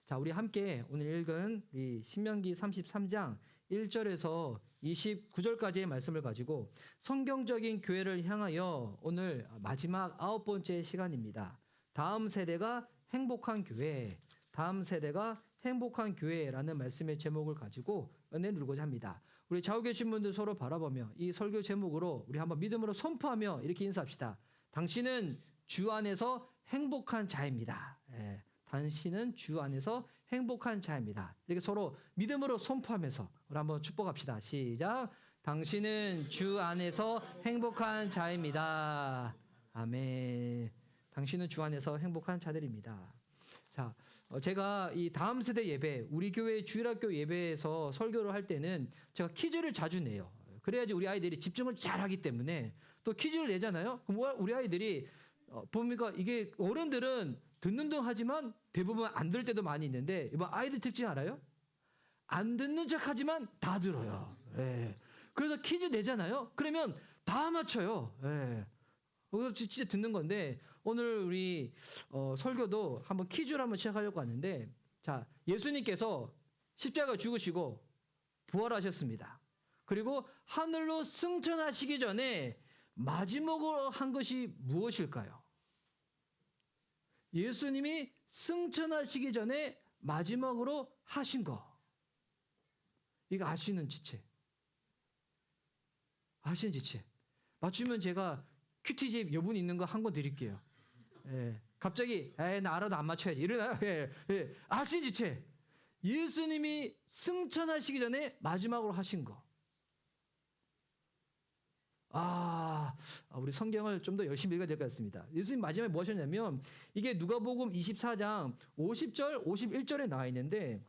자, 우리 함께 오늘 읽은 이 신명기 33장 1절에서 29절까지의 말씀을 가지고 성경적인 교회를 향하여 오늘 마지막 9번째 시간입니다. 다음 세대가 행복한 교회, 다음 세대가 행복한 교회라는 말씀의 제목을 가지고 은혜 누르고자 합니다. 우리 좌우 계신 분들 서로 바라보며 이 설교 제목으로 우리 한번 믿음으로 선포하며 이렇게 인사합시다. 당신은 주 안에서 행복한 자입니다. 예, 당신은 주 안에서 행복한 자입니다. 이렇게 서로 믿음으로 선포하면서 우리 한번 축복합시다. 시작. 당신은 주 안에서 행복한 자입니다. 아멘. 당신은 주 안에서 행복한 자들입니다. 자, 제가 이 다음 세대 예배, 우리 교회 주일학교 예배에서 설교를 할 때는 제가 퀴즈를 자주 내요. 그래야지 우리 아이들이 집중을 잘 하기 때문에 또 퀴즈를 내잖아요. 그럼 우리 아이들이 보니까 이게 어른들은 듣는 둥 하지만 대부분 안 들을 때도 많이 있는데 이번 아이들 특징 알아요? 안 듣는 척 하지만 다 들어요. 예. 그래서 퀴즈 내잖아요. 그러면 다 맞춰요. 예. 그래서 진짜 듣는 건데 오늘 우리 설교도 한번 퀴즈를 한번 시작하려고 하는데 자, 예수님께서 십자가 죽으시고 부활하셨습니다. 그리고 하늘로 승천하시기 전에 마지막으로 한 것이 무엇일까요? 예수님이 승천하시기 전에 마지막으로 하신 거. 이거 아시는 지체. 아시는 지체. 맞추면 제가 큐티집 여분 있는 거 한 권 드릴게요. 예. 갑자기 나 알아도 안 맞춰야지. 이러나요? 예. 예. 아시는 지체. 예수님이 승천하시기 전에 마지막으로 하신 거. 우리 성경을 좀 더 열심히 읽어야 될 것 같습니다. 예수님 마지막에 뭐 하셨냐면 이게 누가복음 24장 50절, 51절에 나와 있는데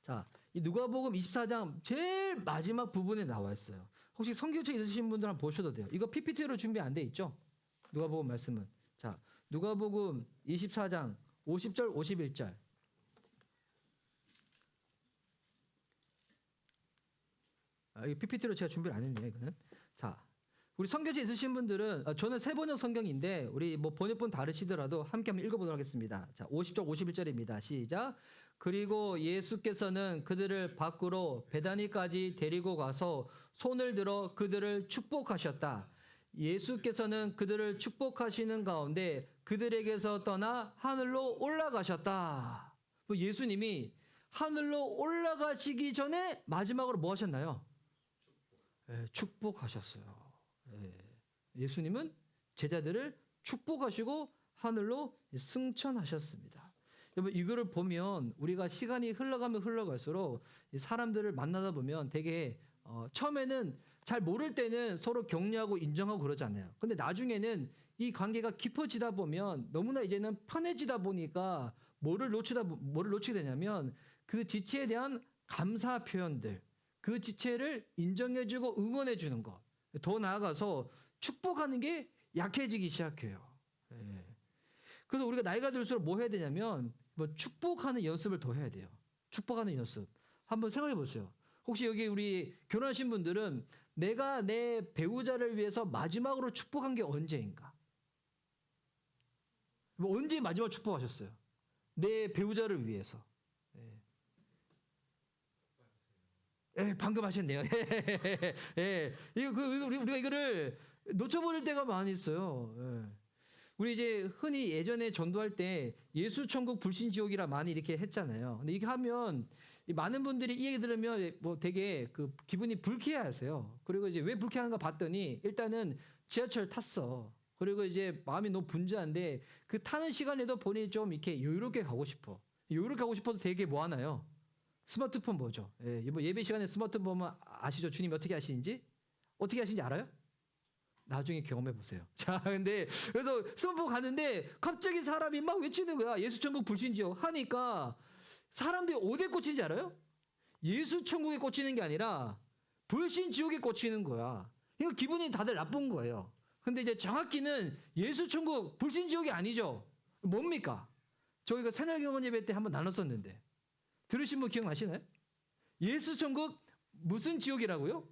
자, 이 누가복음 24장 제일 마지막 부분에 나와 있어요. 혹시 성경책 있으신 분들 한번 보셔도 돼요. 이거 PPT로 준비 안 돼 있죠? 누가복음 말씀은. 자, 누가복음 24장 50절, 51절. 이거 PPT로 제가 준비를 안 했네요, 이거는. 자, 우리 성경책 있으신 분들은, 저는 세번역 성경인데, 우리 뭐 번역본 다르시더라도 함께 한번 읽어보도록 하겠습니다. 자, 50절, 51절입니다. 시작. 그리고 예수께서는 그들을 밖으로 베다니까지 데리고 가서 손을 들어 그들을 축복하셨다. 예수께서는 그들을 축복하시는 가운데 그들에게서 떠나 하늘로 올라가셨다. 예수님이 하늘로 올라가시기 전에 마지막으로 뭐 하셨나요? 축복하셨어요. 예수님은 제자들을 축복하시고 하늘로 승천하셨습니다. 여러분 이거를 보면 우리가 시간이 흘러가면 흘러갈수록 사람들을 만나다 보면 되게 처음에는 잘 모를 때는 서로 격려하고 인정하고 그러지 않아요. 근데 나중에는 이 관계가 깊어지다 보면 너무나 이제는 편해지다 보니까 뭐를 놓치게 되냐면 그 지체에 대한 감사 표현들, 그 지체를 인정해주고 응원해주는 것, 더 나아가서 축복하는 게 약해지기 시작해요. 그래서 우리가 나이가 들수록 뭐 해야 되냐면 축복하는 연습을 더 해야 돼요. 축복하는 연습. 한번 생각해 보세요. 혹시 여기 우리 결혼하신 분들은 내가 내 배우자를 위해서 마지막으로 축복한 게 언제인가? 언제 마지막 축복하셨어요? 내 배우자를 위해서. 방금 하셨네요. 우리가 이거를 놓쳐버릴 때가 많이 있어요. 우리 이제 흔히 예전에 전도할 때 예수천국 불신지옥이라 많이 이렇게 했잖아요. 근데 이게 하면 많은 분들이 이 얘기 들으면 뭐 되게 그 기분이 불쾌해 하세요. 그리고 이제 왜 불쾌한가 봤더니 일단은 지하철 탔어. 그리고 이제 마음이 너무 분주한데 그 타는 시간에도 본인이 좀 이렇게 여유롭게 가고 싶어. 여유롭게 가고 싶어서 되게 뭐 하나요? 스마트폰 보죠. 예배 시간에 스마트폰 보면 아시죠? 주님이 어떻게 하시는지? 어떻게 하시는지 알아요? 나중에 경험해 보세요. 자, 근데 그래서 스마트폰 가는데 갑자기 사람이 막 외치는 거야. 예수천국 불신지옥 하니까 사람들이 어디에 꽂히는지 알아요? 예수천국에 꽂히는 게 아니라 불신지옥에 꽂히는 거야. 이거 기분이 다들 나쁜 거예요. 근데 이제 정확히는 예수천국 불신지옥이 아니죠. 뭡니까? 저희가 새날경원 예배 때 한번 나눴었는데 들으신 분 기억나시나요? 예수천국 무슨 지옥이라고요?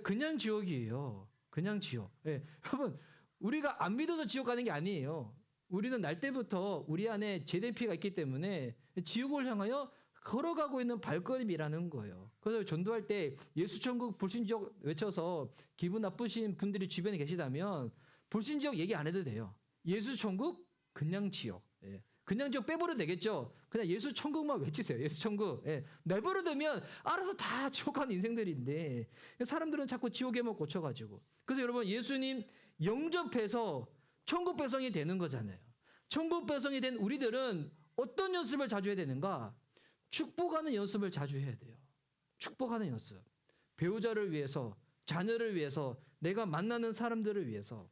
그냥 지옥이에요. 그냥 지옥. 여러분, 우리가 안 믿어서 지옥 가는 게 아니에요. 우리는 날 때부터 우리 안에 제된 피가 있기 때문에 지옥을 향하여 걸어가고 있는 발걸음이라는 거예요. 그래서 전도할 때 예수 천국 불신지옥 외쳐서 기분 나쁘신 분들이 주변에 계시다면 불신지옥 얘기 안 해도 돼요. 예수 천국 그냥 지옥. 예. 그냥 지옥 빼버려도 되겠죠. 그냥 예수 천국만 외치세요. 예수 천국. 예. 내버려두면 알아서 다 지옥 가는 인생들인데 사람들은 자꾸 지옥에만 꽂혀가지고. 그래서 여러분 예수님 영접해서 천국 백성이 되는 거잖아요. 천국 백성이 된 우리들은 어떤 연습을 자주 해야 되는가? 축복하는 연습을 자주 해야 돼요. 축복하는 연습. 배우자를 위해서, 자녀를 위해서, 내가 만나는 사람들을 위해서.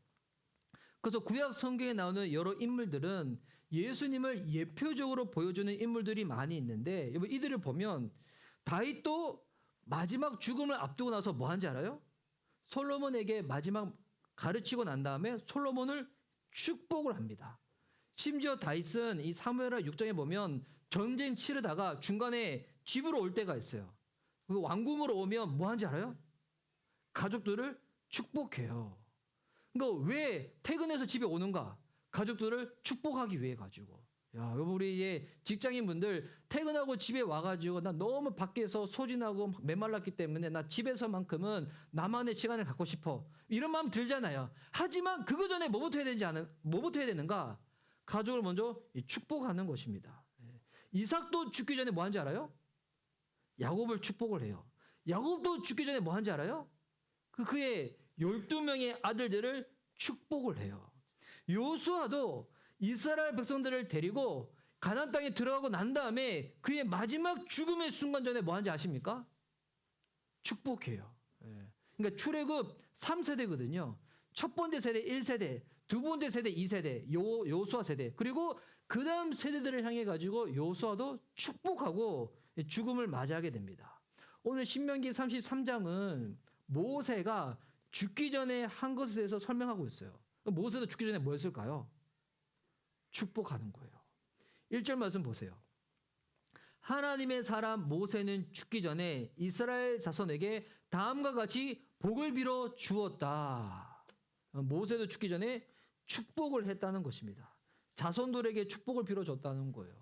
그래서 구약 성경에 나오는 여러 인물들은 예수님을 예표적으로 보여주는 인물들이 많이 있는데 이들을 보면 다윗도 마지막 죽음을 앞두고 나서 뭐 한지 알아요? 솔로몬에게 마지막 가르치고 난 다음에 솔로몬을 축복을 합니다. 심지어 다윗은 이 사무엘하 6장에 보면 전쟁 치르다가 중간에 집으로 올 때가 있어요. 그 왕궁으로 오면 뭐 하는지 알아요? 가족들을 축복해요. 그러니까 왜 퇴근해서 집에 오는가? 가족들을 축복하기 위해 가지고. 야, 우리 이제 직장인분들 퇴근하고 집에 와가지고 나 너무 밖에서 소진하고 메말랐기 때문에 나 집에서만큼은 나만의 시간을 갖고 싶어. 이런 마음 들잖아요. 하지만 그거 전에 뭐부터 해야 되는가? 가족을 먼저 축복하는 것입니다. 이삭도 죽기 전에 뭐 한지 알아요? 야곱을 축복을 해요. 야곱도 죽기 전에 뭐 한지 알아요? 그의 12명의 아들들을 축복을 해요. 요수아도 이스라엘 백성들을 데리고 가나안 땅에 들어가고 난 다음에 그의 마지막 죽음의 순간 전에 뭐 한지 아십니까? 축복해요. 그러니까 출애굽 3세대거든요. 첫 번째 세대 1세대, 두 번째 세대 2세대, 요수아 세대. 그리고 그 다음 세대들을 향해 가지고 요수아도 축복하고 죽음을 맞이하게 됩니다. 오늘 신명기 33장은 모세가 죽기 전에 한 것에 대해서 설명하고 있어요. 모세도 죽기 전에 뭐 했을까요? 축복하는 거예요. 1절 말씀 보세요. 하나님의 사람 모세는 죽기 전에 이스라엘 자손에게 다음과 같이 복을 빌어 주었다. 모세도 죽기 전에 축복을 했다는 것입니다. 자손들에게 축복을 빌어줬다는 거예요.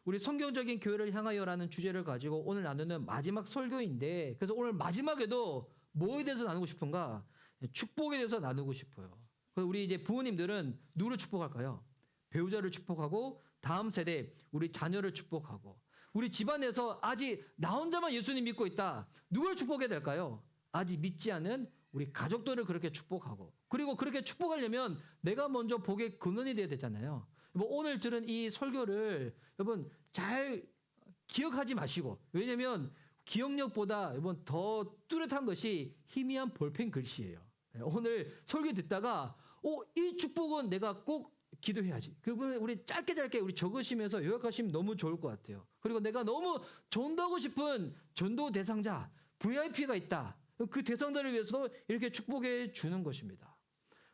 우리 성경적인 교회를 향하여라는 주제를 가지고 오늘 나누는 마지막 설교인데 그래서 오늘 마지막에도 뭐에 대해서 나누고 싶은가? 축복에 대해서 나누고 싶어요. 그래서 우리 이제 부모님들은 누구를 축복할까요? 배우자를 축복하고 다음 세대 우리 자녀를 축복하고 우리 집안에서 아직 나 혼자만 예수님 믿고 있다. 누구를 축복해야 될까요? 아직 믿지 않은 우리 가족들을 그렇게 축복하고 그리고 그렇게 축복하려면 내가 먼저 복의 근원이 되어야 되잖아요. 뭐 오늘 들은 이 설교를 여러분 잘 기억하지 마시고 왜냐면 기억력보다 여러분 더 뚜렷한 것이 희미한 볼펜 글씨예요. 오늘 설교 듣다가 이 축복은 내가 꼭 기도해야지. 그러면 우리 짧게 우리 적으시면서 요약하시면 너무 좋을 것 같아요. 그리고 내가 너무 전도하고 싶은 전도 대상자 VIP가 있다. 그 대상들을 위해서도 이렇게 축복해 주는 것입니다.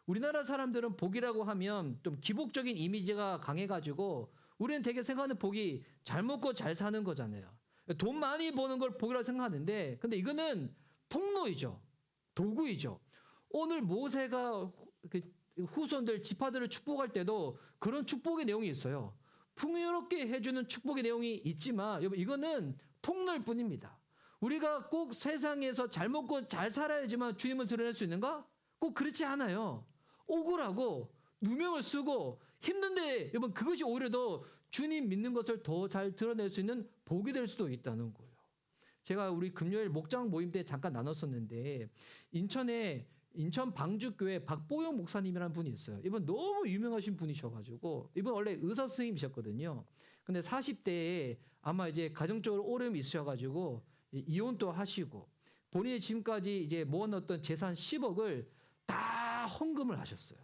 우리나라 사람들은 복이라고 하면 좀 기복적인 이미지가 강해가지고 우리는 되게 생각하는 복이 잘 먹고 잘 사는 거잖아요. 돈 많이 버는 걸 복이라고 생각하는데 근데 이거는 통로이죠. 도구이죠. 오늘 모세가 후손들 지파들을 축복할 때도 그런 축복의 내용이 있어요. 풍요롭게 해주는 축복의 내용이 있지만 이거는 통로일 뿐입니다. 우리가 꼭 세상에서 잘 먹고 잘 살아야지만 주님을 드러낼 수 있는가? 꼭 그렇지 않아요. 억울하고 누명을 쓰고 힘든데 여러분 그것이 오히려 더 주님 믿는 것을 더 잘 드러낼 수 있는 복이 될 수도 있다는 거예요. 제가 우리 금요일 목장 모임 때 잠깐 나눴었는데 인천 방주교회 박보영 목사님이라는 분이 있어요. 이분 너무 유명하신 분이셔가지고 이분 원래 의사 선생님이셨거든요. 근데 40대에 아마 이제 가정적으로 어려움이 있으셔가지고 이혼도 하시고 본인이 지금까지 이제 모아놨던 재산 10억을 다 헌금을 하셨어요.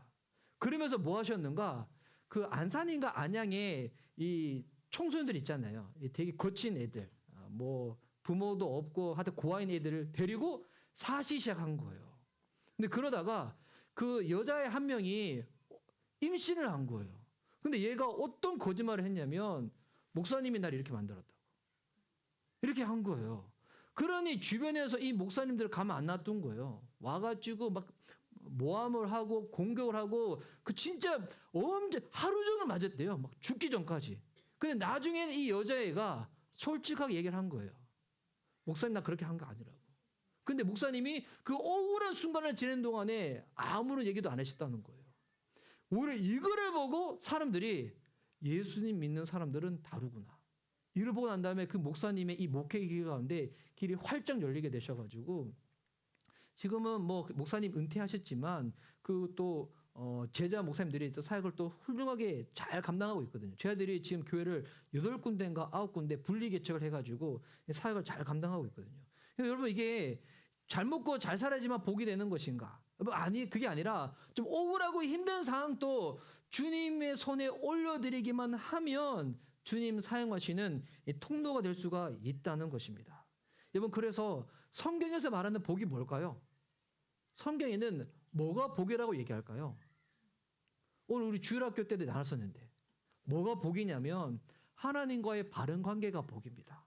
그러면서 뭐 하셨는가? 그 안산인가 안양에 이 청소년들 있잖아요. 되게 거친 애들, 뭐 부모도 없고 하여튼 고아인 애들을 데리고 사시 시작한 거예요. 근데 그러다가 그 여자의 한 명이 임신을 한 거예요. 근데 얘가 어떤 거짓말을 했냐면 목사님이 날 이렇게 만들었다고. 이렇게 한 거예요. 그러니 주변에서 이 목사님들 가만 안 놔둔 거예요. 와가지고 막 모함을 하고 공격을 하고 그 진짜 엄청 하루 종일 맞았대요. 막 죽기 전까지. 근데 나중에는 이 여자애가 솔직하게 얘기를 한 거예요. 목사님 나 그렇게 한 거 아니라고. 근데 목사님이 그 억울한 순간을 지낸 동안에 아무런 얘기도 안 하셨다는 거예요. 오히려 이거를 보고 사람들이 예수님 믿는 사람들은 다르구나. 이걸 보고 난 다음에 그 목사님의 이 목회 길 가운데 길이 활짝 열리게 되셔가지고 지금은 뭐 목사님 은퇴하셨지만 그 또 제자 목사님들이 또 사역을 또 훌륭하게 잘 감당하고 있거든요. 저희들이 지금 교회를 8군데인가 9군데 분리 개척을 해가지고 사역을 잘 감당하고 있거든요. 그래서 여러분 이게 잘 먹고 잘 살아야지만 복이 되는 것인가? 아니 그게 아니라 좀 억울하고 힘든 상황도 주님의 손에 올려드리기만 하면 주님 사용하시는 통로가 될 수가 있다는 것입니다. 여러분 그래서 성경에서 말하는 복이 뭘까요? 성경에는 뭐가 복이라고 얘기할까요? 오늘 우리 주일학교 때도 나눴었는데 뭐가 복이냐면 하나님과의 바른 관계가 복입니다.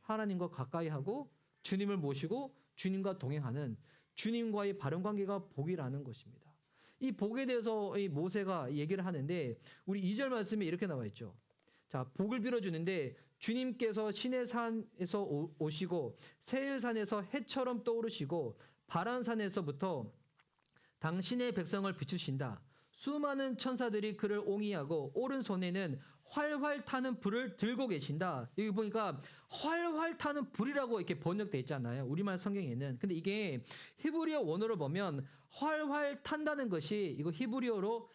하나님과 가까이 하고 주님을 모시고 주님과 동행하는 주님과의 바른 관계가 복이라는 것입니다. 이 복에 대해서 이 모세가 얘기를 하는데 우리 2절 말씀에 이렇게 나와 있죠. 자, 복을 빌어주는데 주님께서 시내산에서 오시고 세일산에서 해처럼 떠오르시고 바란산에서부터 당신의 백성을 비추신다. 수많은 천사들이 그를 옹이하고 오른손에는 활활 타는 불을 들고 계신다. 여기 보니까 활활 타는 불이라고 이렇게 번역되어 있잖아요. 우리말 성경에는. 근데 이게 히브리어 원어로 보면 활활 탄다는 것이 이거 히브리어로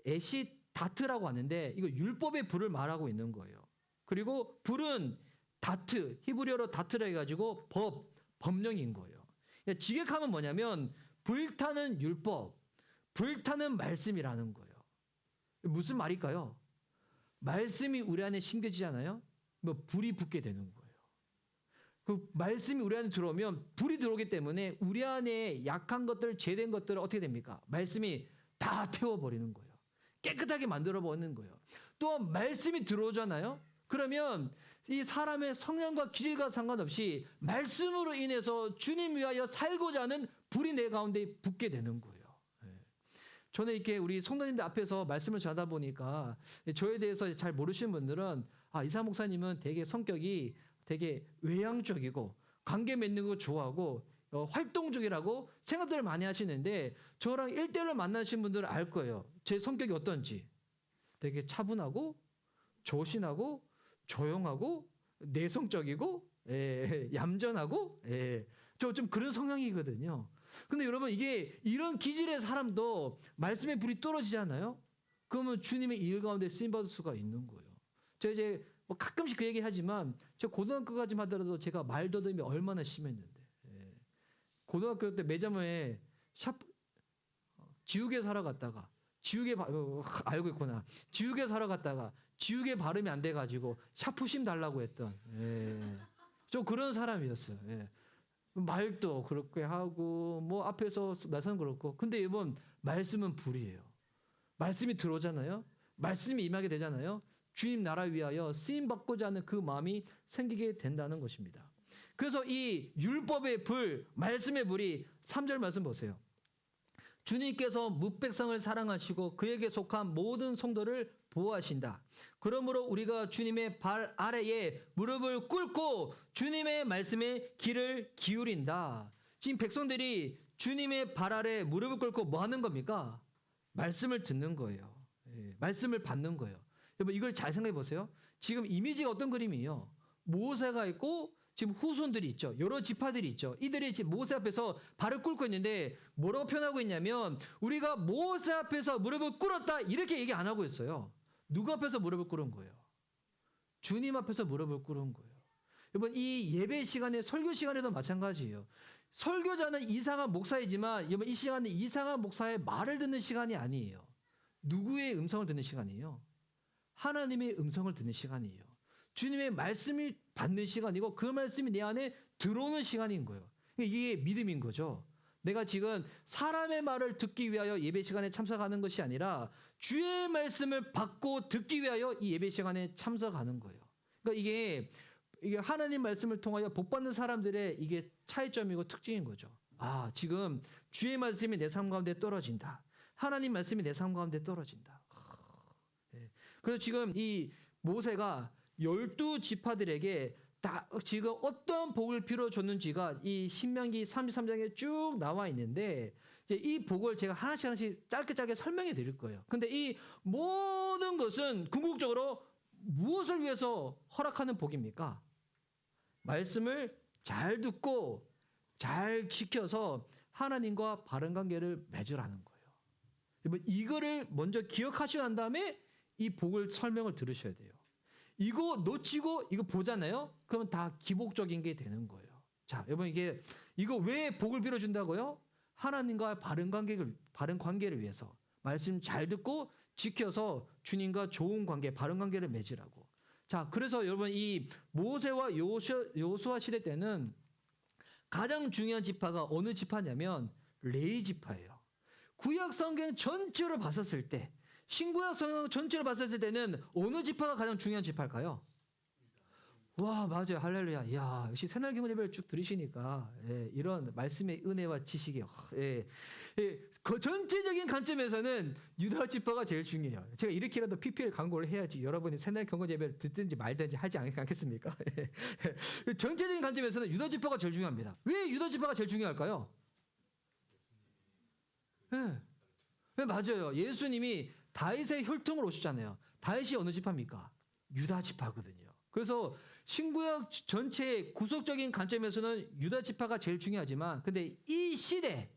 에시다트라고 하는데 이거 율법의 불을 말하고 있는 거예요. 그리고 불은 다트, 히브리어로 다트라 해가지고 법령인 거예요. 그러니까 직역하면 뭐냐면 불타는 율법, 불타는 말씀이라는 거예요. 무슨 말일까요? 말씀이 우리 안에 심겨지잖아요. 뭐 불이 붙게 되는 거예요. 그 말씀이 우리 안에 들어오면 불이 들어오기 때문에 우리 안에 약한 것들, 죄된 것들을 어떻게 됩니까? 말씀이 다 태워버리는 거예요. 깨끗하게 만들어버리는 거예요. 또 말씀이 들어오잖아요. 그러면 이 사람의 성향과 기질과 상관없이 말씀으로 인해서 주님 위하여 살고자 하는 불이 내 가운데 붙게 되는 거예요. 저는 이렇게 우리 성도님들 앞에서 말씀을 전하다 보니까 저에 대해서 잘 모르시는 분들은 이사 목사님은 되게 성격이 되게 외향적이고 관계 맺는 거 좋아하고 활동적이라고 생각들을 많이 하시는데 저랑 1대1로 만나신 분들은 알 거예요. 제 성격이 어떤지. 되게 차분하고 조신하고 조용하고 내성적이고 얌전하고 저 좀 그런 성향이거든요. 근데 여러분 이게 이런 기질의 사람도 말씀의 불이 떨어지잖아요. 그러면 주님의 일 가운데 쓰임 받을 수가 있는 거예요. 제가 이제 뭐 가끔씩 그 얘기 하지만 제가 고등학교까지 하더라도 제가 말더듬이 얼마나 심했는데 고등학교 때 매점에 지우개 사러 갔다가 알고 있구나. 지우개 사러 갔다가 지우개 발음이 안 돼가지고 샤프심 달라고 했던 좀 그런 사람이었어요. 말도 그렇게 하고 뭐 앞에서 나서는 그렇고 근데 이번 말씀은 불이에요. 말씀이 들어오잖아요. 말씀이 임하게 되잖아요. 주님 나라 위하여 쓰임 받고자 하는 그 마음이 생기게 된다는 것입니다. 그래서 이 율법의 불, 말씀의 불이 3절 말씀 보세요. 주님께서 뭇백성을 사랑하시고 그에게 속한 모든 성도를 보호하신다. 그러므로 우리가 주님의 발 아래에 무릎을 꿇고 주님의 말씀에 귀를 기울인다. 지금 백성들이 주님의 발 아래 무릎을 꿇고 뭐 하는 겁니까? 말씀을 듣는 거예요. 말씀을 받는 거예요. 여러분 이걸 잘 생각해 보세요. 지금 이미지가 어떤 그림이에요? 모세가 있고 지금 후손들이 있죠. 여러 지파들이 있죠. 이들이 지금 모세 앞에서 발을 꿇고 있는데 뭐라고 표현하고 있냐면 우리가 모세 앞에서 무릎을 꿇었다 이렇게 얘기 안 하고 있어요. 누구 앞에서 무릎을 꿇은 거예요? 주님 앞에서 무릎을 꿇은 거예요. 여러분 이 예배 시간에 설교 시간에도 마찬가지예요. 설교자는 이상한 목사이지만 여러분 이 시간은 이상한 목사의 말을 듣는 시간이 아니에요. 누구의 음성을 듣는 시간이에요? 하나님의 음성을 듣는 시간이에요. 주님의 말씀을 받는 시간이고 그 말씀이 내 안에 들어오는 시간인 거예요. 이게 믿음인 거죠. 내가 지금 사람의 말을 듣기 위하여 예배 시간에 참석하는 것이 아니라 주의 말씀을 받고 듣기 위하여 이 예배 시간에 참석하는 거예요. 그러니까 이게 하나님 말씀을 통하여 복 받는 사람들의 이게 차이점이고 특징인 거죠. 아, 지금 주의 말씀이 내 삶 가운데 떨어진다. 하나님 말씀이 내 삶 가운데 떨어진다. 예. 그래서 지금 이 모세가 12지파들에게 다 지금 어떠한 복을 빌어줬는지가 이 신명기 33장에 쭉 나와 있는데, 이제 이 복을 제가 하나씩 짧게 설명해 드릴 거예요. 근데 이 모든 것은 궁극적으로 무엇을 위해서 허락하는 복입니까? 말씀을 잘 듣고 잘 지켜서 하나님과 바른 관계를 맺으라는 거예요. 이거를 먼저 기억하시고 난 다음에 이 복을 설명을 들으셔야 돼요. 이거 놓치고 이거 보잖아요. 그러면 다 기복적인 게 되는 거예요. 자, 여러분 이거 왜 복을 빌어준다고요? 하나님과 바른 관계를 위해서 말씀 잘 듣고 지켜서 주님과 좋은 관계, 바른 관계를 맺으라고. 자, 그래서 여러분 이 모세와 요수아 시대 때는 가장 중요한 지파가 어느 지파냐면 레위 지파예요. 구약 성경 전체로 봤었을 때, 신구약 성경 전체로 봤었을 때는 어느 지파가 가장 중요한 지파일까요? 와, 맞아요. 할렐루야. 이야, 역시 새날개문 예배를 쭉 들으시니까 이런 말씀의 은혜와 지식이 그 전체적인 관점에서는 유다 지파가 제일 중요해요. 제가 이렇게라도 PPL 광고를 해야지 여러분이 새날개문 예배를 듣든지 말든지 하지 않겠습니까? 전체적인 관점에서는 유다 지파가 제일 중요합니다. 왜 유다 지파가 제일 중요할까요? 네, 맞아요. 예수님이 다윗의 혈통으로 오셨잖아요. 다윗이 어느 지파입니까? 유다 지파거든요. 그래서 신구약 전체의 구속적인 관점에서는 유다 지파가 제일 중요하지만, 근데 이 시대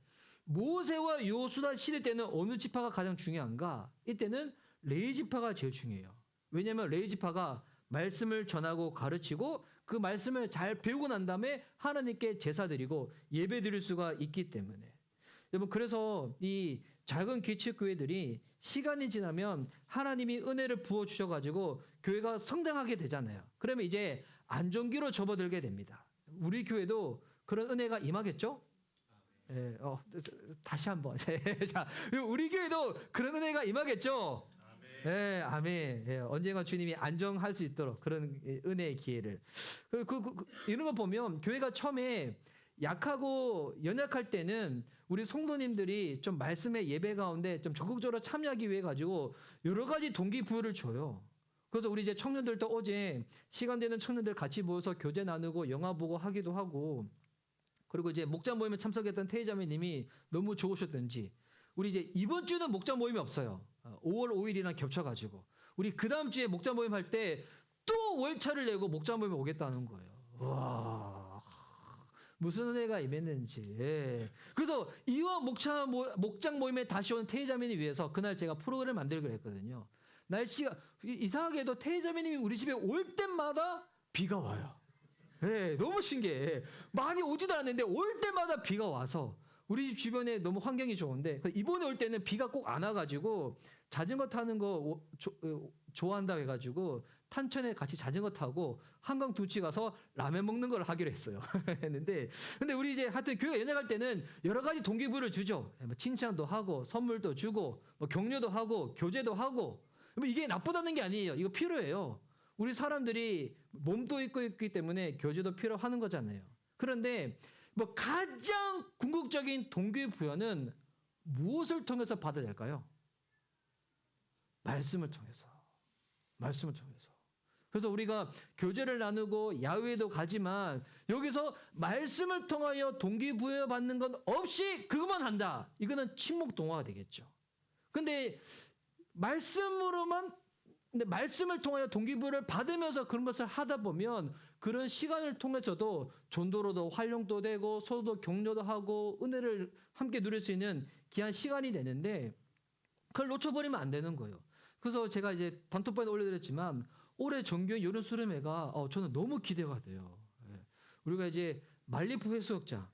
모세와 요수아 시대 때는 어느 지파가 가장 중요한가? 이때는 레위 지파가 제일 중요해요. 왜냐하면 레위 지파가 말씀을 전하고 가르치고 그 말씀을 잘 배우고 난 다음에 하나님께 제사 드리고 예배 드릴 수가 있기 때문에. 여러분, 그래서 이 작은 기축교회들이 시간이 지나면 하나님이 은혜를 부어주셔가지고 교회가 성장하게 되잖아요. 그러면 이제 안정기로 접어들게 됩니다. 우리 교회도 그런 은혜가 임하겠죠? 예, 다시 한번. 자, 우리 교회도 그런 은혜가 임하겠죠? 예, 아멘. 예, 언젠가 주님이 안정할 수 있도록 그런 은혜의 기회를. 이런 거 보면 교회가 처음에 약하고 연약할 때는 우리 성도님들이 좀 말씀의 예배 가운데 좀 적극적으로 참여하기 위해 가지고 여러 가지 동기부여를 줘요. 그래서 우리 이제 청년들도 어제 시간 되는 청년들 같이 모여서 교제 나누고 영화 보고 하기도 하고, 그리고 이제 목장 모임에 참석했던 태희자매님이 너무 좋으셨던지 우리 이제 이번 주는 목장 모임이 없어요. 5월 5일이랑 겹쳐가지고 우리 그 다음 주에 목장 모임 할 때 또 월차를 내고 목장 모임에 오겠다는 거예요. 와, 무슨 은혜가 임했는지. 예. 그래서 이와 목장 모임에 다시 온 태희자매님 위해서 그날 제가 프로그램을 만들기로 했거든요. 날씨가 이상하게도 태희자매님이 우리 집에 올 때마다 비가 와요. 예, 너무 신기해. 많이 오지도 않았는데 올 때마다 비가 와서 우리 집 주변에 너무 환경이 좋은데, 이번에 올 때는 비가 꼭 안 와가지고 자전거 타는 거 좋아한다고 해가지고 탄천에 같이 자전거 타고 한강 두치 가서 라면 먹는 걸 하기로 했어요. 했는데, 근데 우리 이제 하여튼 교회가 연약할 때는 여러 가지 동기부여를 주죠. 뭐 칭찬도 하고 선물도 주고 뭐 격려도 하고 교제도 하고. 뭐 이게 나쁘다는 게 아니에요. 이거 필요해요. 우리 사람들이 몸도 있기 때문에 교제도 필요하는 거잖아요. 그런데 뭐 가장 궁극적인 동기부여는 무엇을 통해서 받아야 될까요? 말씀을 통해서. 말씀을 통해서. 그래서 우리가 교제를 나누고 야외에도 가지만 여기서 말씀을 통하여 동기부여 받는 건 없이 그것만 한다. 이거는 침묵 동화가 되겠죠. 근데 말씀을 통하여 동기부여를 받으면서 그런 것을 하다 보면 그런 시간을 통해서도 전도로도 활용도 되고 서로도 격려도 하고 은혜를 함께 누릴 수 있는 귀한 시간이 되는데 그걸 놓쳐버리면 안 되는 거예요. 그래서 제가 이제 단톡방에 올려드렸지만 올해 정규 여름 수련회가 저는 너무 기대가 돼요. 우리가 이제 말리포 해수욕장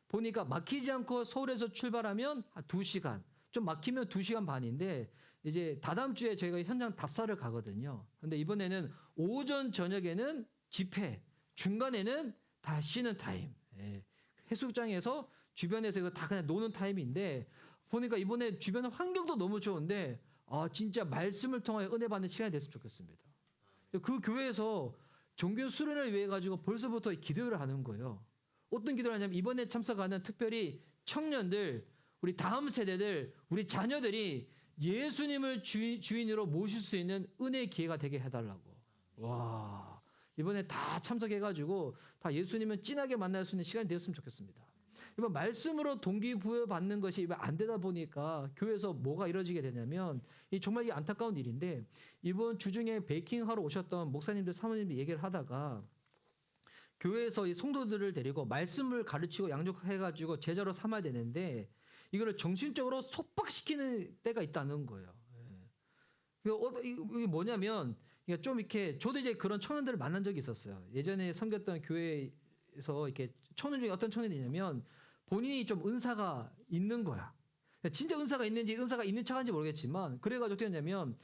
보니까 막히지 않고 서울에서 출발하면 2시간, 좀 막히면 2시간 반인데 이제 다다음 주에 저희가 현장 답사를 가거든요. 근데 이번에는 오전 저녁에는 집회, 중간에는 다 쉬는 타임. 해수욕장에서 주변에서 이거 다 그냥 노는 타임인데 보니까 이번에 주변 환경도 너무 좋은데 진짜 말씀을 통하여 은혜 받는 시간이 됐으면 좋겠습니다. 그 교회에서 종교 수련을 위해 가지고 벌써부터 기도를 하는 거예요. 어떤 기도를 하냐면 이번에 참석하는 특별히 청년들, 우리 다음 세대들, 우리 자녀들이 예수님을 주인으로 모실 수 있는 은혜의 기회가 되게 해달라고. 와, 이번에 다 참석해가지고 다 예수님을 진하게 만날 수 있는 시간이 되었으면 좋겠습니다. 이번 말씀으로 동기부여 받는 것이 안 되다 보니까 교회에서 뭐가 이루어지게 되냐면 정말 이게 안타까운 일인데, 이번 주중에 베이킹하러 오셨던 목사님들 사모님들 얘기를 하다가 교회에서 이 성도들을 데리고 말씀을 가르치고 양육해가지고 제자로 삼아야 되는데 이거를 정신적으로 속박시키는 때가 있다는 거예요. 이게 뭐냐면 좀 이렇게 저도 이제 그런 청년들을 만난 적이 있었어요. 예전에 섬겼던 교회에서 이렇게 청년 중에 어떤 청년이냐면 본인이 좀 은사가 있는 거야. 진짜 은사가 있는지 은사가 있는 척하는지 모르겠지만 그래가지고 어떻게 했냐면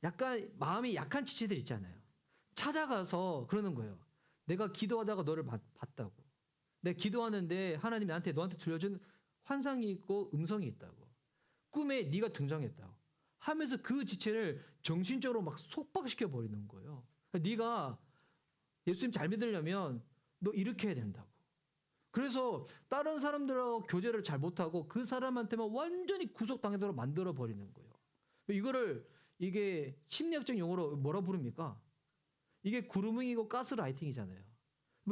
약간 마음이 약한 지체들 있잖아요. 찾아가서 그러는 거예요. 내가 기도하다가 너를 봤다고. 내가 기도하는데 하나님이 너한테 들려준 환상이 있고 음성이 있다고. 꿈에 네가 등장했다고. 하면서 그 지체를 정신적으로 막 속박시켜 버리는 거예요. 네가 예수님 잘 믿으려면 너 이렇게 해야 된다고. 그래서 다른 사람들하고 교제를 잘 못하고 그 사람한테만 완전히 구속당하도록 만들어 버리는 거예요. 이게 심리학적 용어로 뭐라 부릅니까? 이게 구루밍이고 가스라이팅이잖아요.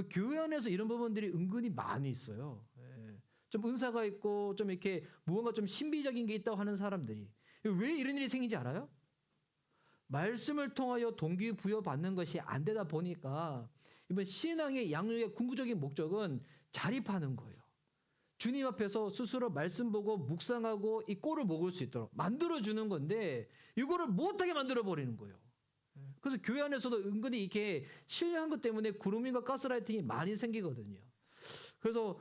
교회 안에서 이런 부분들이 은근히 많이 있어요. 좀 은사가 있고 좀 이렇게 무언가 좀 신비적인 게 있다고 하는 사람들이 왜 이런 일이 생긴지 알아요? 말씀을 통하여 동기부여 받는 것이 안 되다 보니까 이번 신앙의 양육의 궁극적인 목적은 자립하는 거예요. 주님 앞에서 스스로 말씀 보고 묵상하고 이 꼴을 먹을 수 있도록 만들어주는 건데 이거를 못하게 만들어버리는 거예요. 그래서 교회 안에서도 은근히 이렇게 신뢰한 것 때문에 구루밍과 가스라이팅이 많이 생기거든요. 그래서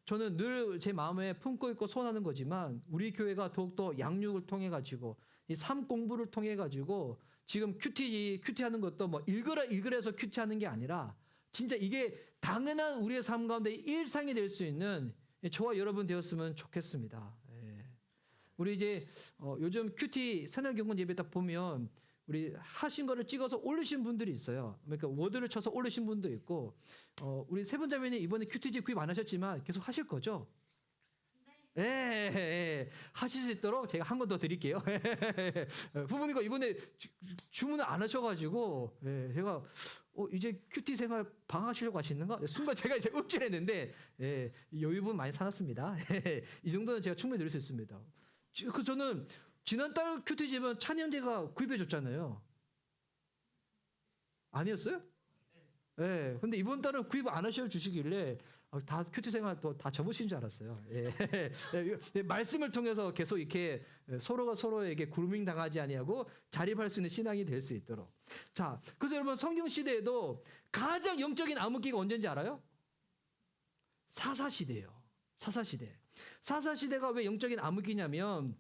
저는 늘 제 마음에 품고 있고 소원하는 거지만 우리 교회가 더욱더 양육을 통해 가지고 이 삶 공부를 통해 가지고 지금 큐티하는 것도 뭐 읽으래서 큐티하는 게 아니라 진짜 이게 당연한 우리의 삶 가운데 일상이 될 수 있는 저와 여러분 되었으면 좋겠습니다. 우리 이제 요즘 큐티 새날 경건 예배 딱 보면 우리 하신 거를 찍어서 올리신 분들이 있어요. 그러니까 워드를 쳐서 올리신 분도 있고, 우리 세 분자매님 이번에 큐티지 구입 안 하셨지만 계속 하실 거죠? 네. 하실 수 있도록 제가 한 번 더 드릴게요. 부모님과 이번에 주문을 안 하셔가지고, 제가 이제 큐티 생활 방하시려고 하시는가? 순간 제가 이제 읍질했는데, 여유분 많이 사놨습니다. 이 정도는 제가 충분히 드릴 수 있습니다. 그래서 저는 지난달 큐티집은 찬이 형제가 구입해 줬잖아요. 아니었어요? 네. 근데 이번 달은 구입 안 하셔 주시길래 다 큐티 생활 다 접으신 줄 알았어요. 말씀을 통해서 계속 이렇게 서로가 서로에게 그루밍 당하지 아니하고 자립할 수 있는 신앙이 될 수 있도록. 자, 그래서 여러분 성경 시대에도 가장 영적인 암흑기가 언제인지 알아요? 사사시대예요. 사사시대. 사사시대가 왜 영적인 암흑기냐면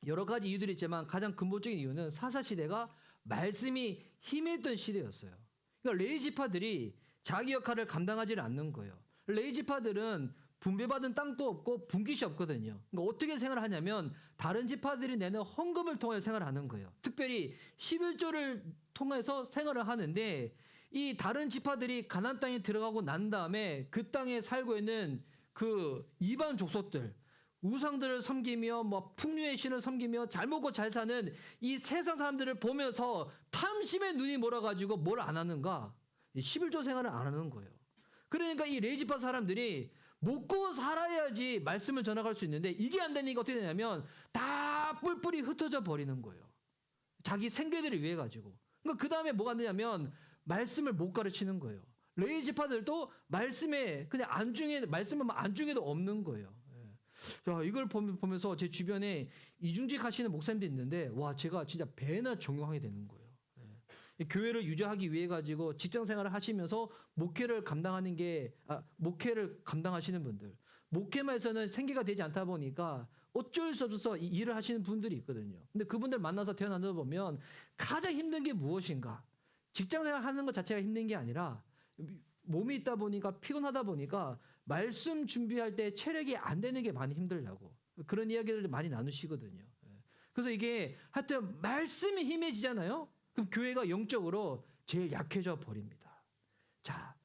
여러 가지 이유들이 있지만 가장 근본적인 이유는 사사시대가 말씀이 희미했던 시대였어요. 그러니까 레이지파들이 자기 역할을 감당하지를 않는 거예요. 레이지파들은 분배받은 땅도 없고 분깃이 없거든요. 그러니까 어떻게 생활을 하냐면 다른 지파들이 내는 헌금을 통해 생활을 하는 거예요. 특별히 11조를 통해서 생활을 하는데 이 다른 지파들이 가나안 땅에 들어가고 난 다음에 그 땅에 살고 있는 그 이방 족속들 우상들을 섬기며 뭐 풍류의 신을 섬기며 잘 먹고 잘 사는 이 세상 사람들을 보면서 탐심의 눈이 몰아가지고 뭘 안 하는가? 11조 생활을 안 하는 거예요. 그러니까 이 레이지파 사람들이 먹고 살아야지 말씀을 전할 수 있는데 이게 안 되니까 어떻게 되냐면 다 뿔뿔이 흩어져 버리는 거예요. 자기 생계들을 위해 가지고. 그러니까 그 다음에 뭐가 안 되냐면 말씀을 못 가르치는 거예요. 레이지파들도 말씀에 그냥 말씀은 안중에도 없는 거예요. 자, 이걸 보면서 제 주변에 이중직 하시는 목사님도 있는데 와 제가 진짜 배나 존경하게 되는 거예요. 교회를 유지하기 위해 가지고 직장 생활을 하시면서 목회를 감당하시는 분들, 목회만에서는 생계가 되지 않다 보니까 어쩔 수 없어서 일을 하시는 분들이 있거든요. 근데 그분들 만나서 대화 나누다 보면 가장 힘든 게 무엇인가? 직장 생활 하는 것 자체가 힘든 게 아니라 몸이 있다 보니까 피곤하다 보니까 말씀 준비할 때 체력이 안 되는 게 많이 힘들다고 그런 이야기를 많이 나누시거든요. 그래서 이게 하여튼 말씀이 힘해지잖아요. 그럼 교회가 영적으로 제일 약해져 버립니다. 자,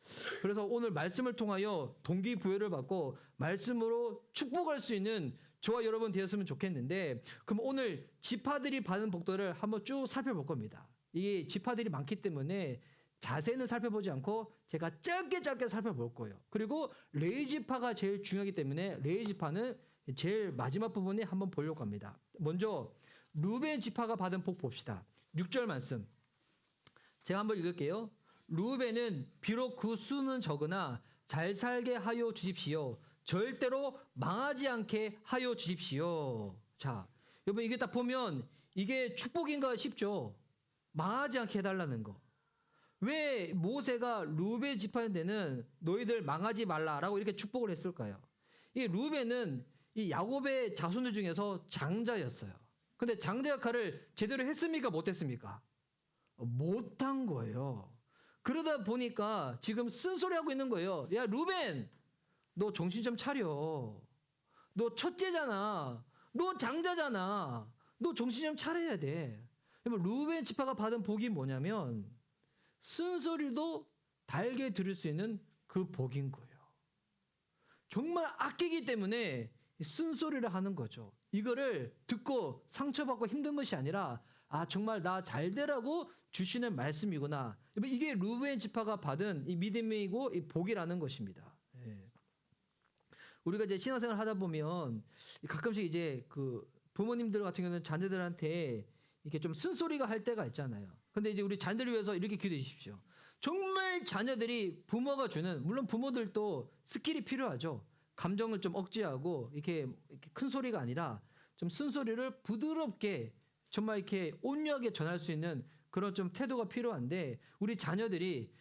그래서 오늘 말씀을 통하여 동기부여를 받고 말씀으로 축복할 수 있는 저와 여러분 되었으면 좋겠는데, 그럼 오늘 지파들이 받은 복들을 한번 쭉 살펴볼 겁니다. 이게 지파들이 많기 때문에 자세는 살펴보지 않고 제가 짧게 살펴볼 거예요. 그리고 레위 지파가 제일 중요하기 때문에 레위 지파는 제일 마지막 부분에 한번 보려고 합니다. 먼저 루벤 지파가 받은 복 봅시다. 6절 말씀 제가 한번 읽을게요. 루벤은 비록 그 수는 적으나 잘 살게 하여 주십시오. 절대로 망하지 않게 하여 주십시오. 자, 여러분 이게 딱 보면 이게 축복인가 싶죠. 망하지 않게 해달라는 거. 왜 모세가 루벤 지파인데는 너희들 망하지 말라라고 이렇게 축복을 했을까요? 이 루벤은 이 야곱의 자손들 중에서 장자였어요. 근데 장자 역할을 제대로 했습니까? 못했습니까? 못한 거예요. 그러다 보니까 지금 쓴소리하고 있는 거예요. 야 루벤, 너 정신 좀 차려. 너 첫째잖아. 너 장자잖아. 너 정신 좀 차려야 돼. 루벤 지파가 받은 복이 뭐냐면 쓴소리도 달게 들을 수 있는 그 복인 거예요. 정말 아끼기 때문에 쓴소리를 하는 거죠. 이거를 듣고 상처받고 힘든 것이 아니라 아 정말 나 잘 되라고 주시는 말씀이구나. 이게 루벤 지파가 받은 이 믿음이고 이 복이라는 것입니다. 예. 우리가 이제 신앙생활 하다 보면 가끔씩 이제 그 부모님들 같은 경우는 자녀들한테 이렇게 좀 쓴소리가 할 때가 있잖아요. 근데 이제 우리 자녀들을 위해서 이렇게 기도해 주십시오. 정말 자녀들이 부모가 주는, 물론 부모들도 스킬이 필요하죠. 감정을 좀 억제하고 이렇게 큰 소리가 아니라 좀 쓴소리를 부드럽게 정말 이렇게 온유하게 전할 수 있는 그런 좀 태도가 필요한데, 우리 자녀들이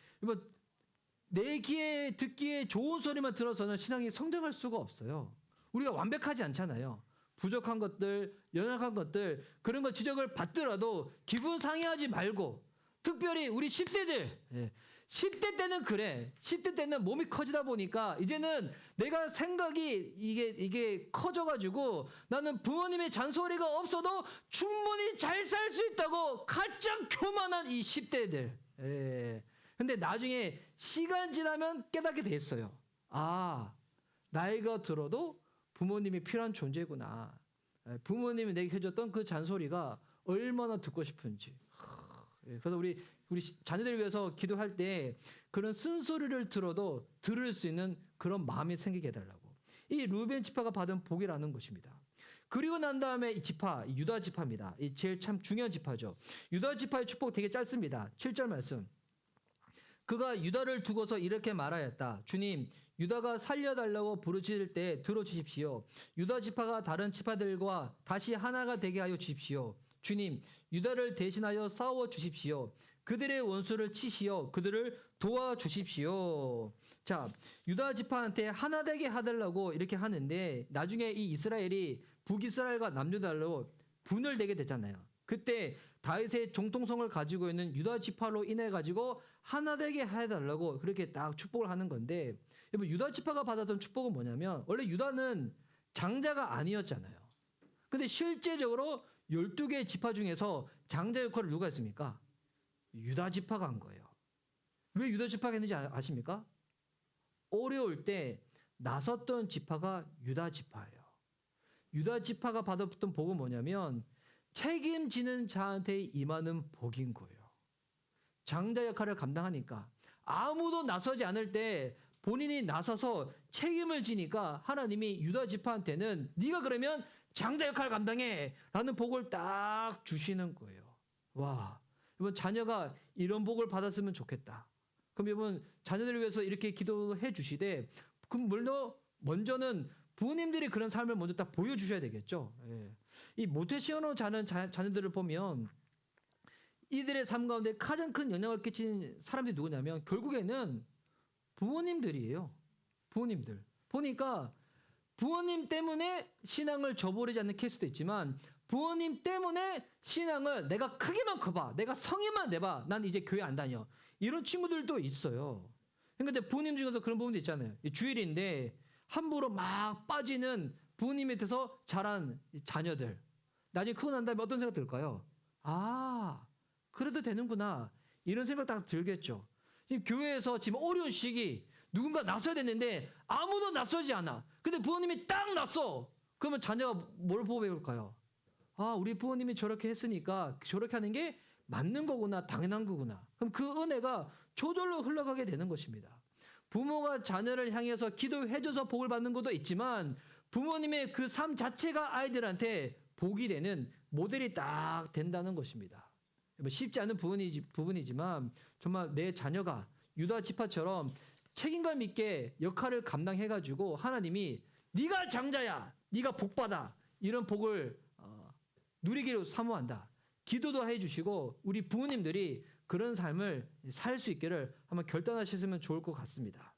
내 귀에 듣기에 좋은 소리만 들어서는 신앙이 성장할 수가 없어요. 우리가 완벽하지 않잖아요. 부족한 것들, 연약한 것들, 그런 거 지적을 받더라도 기분 상해하지 말고, 특별히 우리 10대들, 10대 때는 그래. 10대 때는 몸이 커지다 보니까 이제는 내가 생각이 이게 커져가지고 나는 부모님의 잔소리가 없어도 충분히 잘 살 수 있다고 가장 교만한 이 10대들. 근데 나중에 시간 지나면 깨닫게 됐어요. 아, 나이가 들어도 부모님이 필요한 존재구나. 부모님이 내게 해줬던 그 잔소리가 얼마나 듣고 싶은지. 그래서 우리 자녀들을 위해서 기도할 때 그런 쓴소리를 들어도 들을 수 있는 그런 마음이 생기게 해달라고. 이 루벤 지파가 받은 복이라는 것입니다. 그리고 난 다음에 이 지파, 유다 지파입니다. 이 제일 참 중요한 지파죠. 유다 지파의 축복 되게 짧습니다. 7절 말씀. 그가 유다를 두고서 이렇게 말하였다. 주님, 유다가 살려달라고 부르실 때 들어주십시오. 유다 지파가 다른 지파들과 다시 하나가 되게 하여 주십시오. 주님, 유다를 대신하여 싸워 주십시오. 그들의 원수를 치시어 그들을 도와주십시오. 자, 유다 지파한테 하나 되게 하달라고 이렇게 하는데 나중에 이 이스라엘이 북이스라엘과 남유다로 분열되게 되잖아요. 그때 다윗의 정통성을 가지고 있는 유다 지파로 인해 가지고 하나 되게 해달라고 그렇게 딱 축복을 하는 건데, 여러분 유다 지파가 받았던 축복은 뭐냐면 원래 유다는 장자가 아니었잖아요. 근데 실제적으로 12개의 지파 중에서 장자 역할을 누가 했습니까? 유다 지파가 한 거예요. 왜 유다 지파가 했는지 아십니까? 어려울 때 나섰던 지파가 유다 지파예요. 유다 지파가 받았던 복은 뭐냐면 책임지는 자한테 임하는 복인 거예요. 장자 역할을 감당하니까 아무도 나서지 않을 때 본인이 나서서 책임을 지니까 하나님이 유다 지파한테는 네가 그러면 장자 역할을 감당해 라는 복을 딱 주시는 거예요. 와, 이번 자녀가 이런 복을 받았으면 좋겠다. 그럼 이번 자녀들을 위해서 이렇게 기도해 주시되, 그럼 물론 먼저는 부모님들이 그런 삶을 먼저 딱 보여주셔야 되겠죠. 이 모태시hon으로 자는 자녀들을 보면 이들의 삶 가운데 가장 큰 영향을 끼친 사람들이 누구냐면 결국에는 부모님들이에요. 부모님들. 보니까 부모님 때문에 신앙을 저버리지 않는 케이스도 있지만 부모님 때문에 신앙을 내가 크게만 커봐, 내가 성의만 내봐, 난 이제 교회 안 다녀, 이런 친구들도 있어요. 그러니까 부모님 중에서 그런 부분도 있잖아요. 주일인데 함부로 막 빠지는 부모님 밑에서 자란 자녀들, 나중에 크고 난 다음에 어떤 생각 들까요? 아, 그래도 되는구나, 이런 생각 딱 들겠죠. 지금 교회에서 지금 어려운 시기 누군가 나서야 됐는데 아무도 나서지 않아. 근데 부모님이 딱 나서. 그러면 자녀가 뭘 보고 배울까요? 아, 우리 부모님이 저렇게 했으니까 저렇게 하는 게 맞는 거구나, 당연한 거구나. 그럼 그 은혜가 저절로 흘러가게 되는 것입니다. 부모가 자녀를 향해서 기도해줘서 복을 받는 것도 있지만 부모님의 그 삶 자체가 아이들한테 복이 되는 모델이 딱 된다는 것입니다. 쉽지 않은 부분이지만 정말 내 자녀가 유다 지파처럼 책임감 있게 역할을 감당해가지고 하나님이 네가 장자야, 네가 복받아, 이런 복을 누리기로 사모한다. 기도도 해주시고 우리 부모님들이 그런 삶을 살 수 있기를 한번 결단하셨으면 좋을 것 같습니다.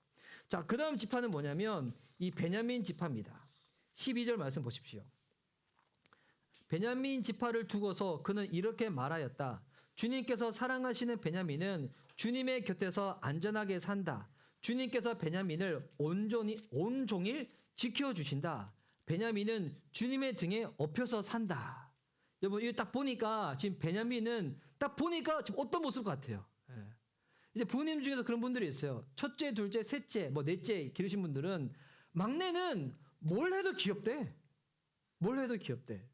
자, 그 다음 지파는 뭐냐면 이 베냐민 지파입니다. 12절 말씀 보십시오. 베냐민 지파를 두고서 그는 이렇게 말하였다. 주님께서 사랑하시는 베냐민은 주님의 곁에서 안전하게 산다. 주님께서 베냐민을 온종일 지켜주신다. 베냐민은 주님의 등에 업혀서 산다. 여러분, 이거 딱 보니까 지금 베냐민은 딱 보니까 지금 어떤 모습 같아요. 예. 이제 부모님 중에서 그런 분들이 있어요. 첫째, 둘째, 셋째, 뭐 넷째 기르신 분들은 막내는 뭘 해도 귀엽대. 뭘 해도 귀엽대.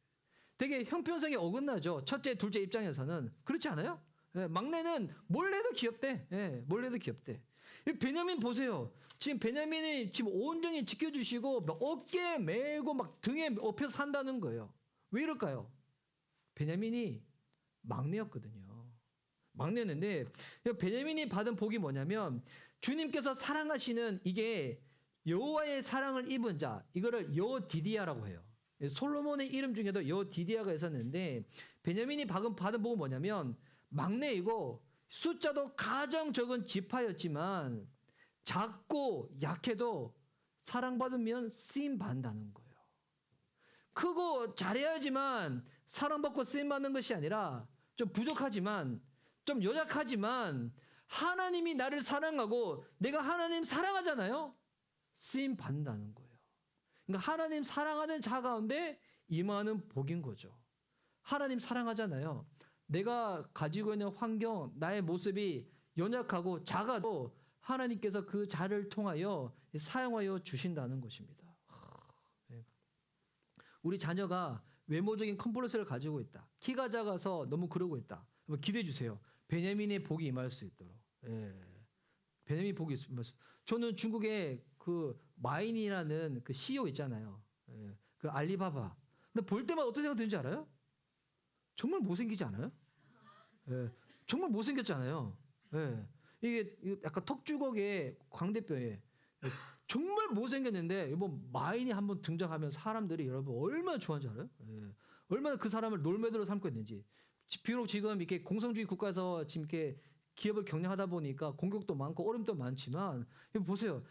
되게 형평성에 어긋나죠. 첫째, 둘째 입장에서는. 그렇지 않아요? 예, 막내는 뭘 해도 귀엽대. 예, 뭘 해도 귀엽대. 베냐민 보세요. 지금 베냐민이 지금 온전히 지켜주시고 막 어깨에 메고 막 등에 업혀 산다는 거예요. 왜 이럴까요? 베냐민이 막내였거든요. 막내였는데 베냐민이 받은 복이 뭐냐면 주님께서 사랑하시는 이게 여호와의 사랑을 입은 자, 이거를 여디디아라고 해요. 솔로몬의 이름 중에도 여디디아가 있었는데 베냐민이 받은 복은 뭐냐면 막내이고 숫자도 가장 적은 지파였지만 작고 약해도 사랑받으면 쓰임받는다는 거예요. 크고 잘해야지만 사랑받고 쓰임받는 것이 아니라 좀 부족하지만 좀 연약하지만 하나님이 나를 사랑하고 내가 하나님 사랑하잖아요. 쓰임받는다는 거예요. 그러니까 하나님 사랑하는 자 가운데 임하는 복인 거죠. 하나님 사랑하잖아요. 내가 가지고 있는 환경, 나의 모습이 연약하고 작아도 하나님께서 그 자를 통하여 사용하여 주신다는 것입니다. 우리 자녀가 외모적인 컴플렉스를 가지고 있다. 키가 작아서 너무 그러고 있다. 기도해 주세요. 베냐민의 복이 임할 수 있도록. 예. 베냐민 복이 임할 수. 저는 중국에 그 마인이라는 그 CEO 있잖아요. 예. 그 알리바바. 근데 볼 때마다 어떤 생각 드는지 알아요? 정말 못생기지 않아요? 예. 정말 못생겼잖아요. 예. 이게 약간 턱주걱에 광대뼈에 정말 못생겼는데 이번 마인이 한번 등장하면 사람들이 여러분 얼마나 좋아하는지 알아요? 예. 얼마나 그 사람을 롤모델로 삼고 있는지. 비록 지금 이렇게 공성주의 국가에서 지금 이렇게 기업을 경영하다 보니까 공격도 많고 어려움도 많지만 보세요.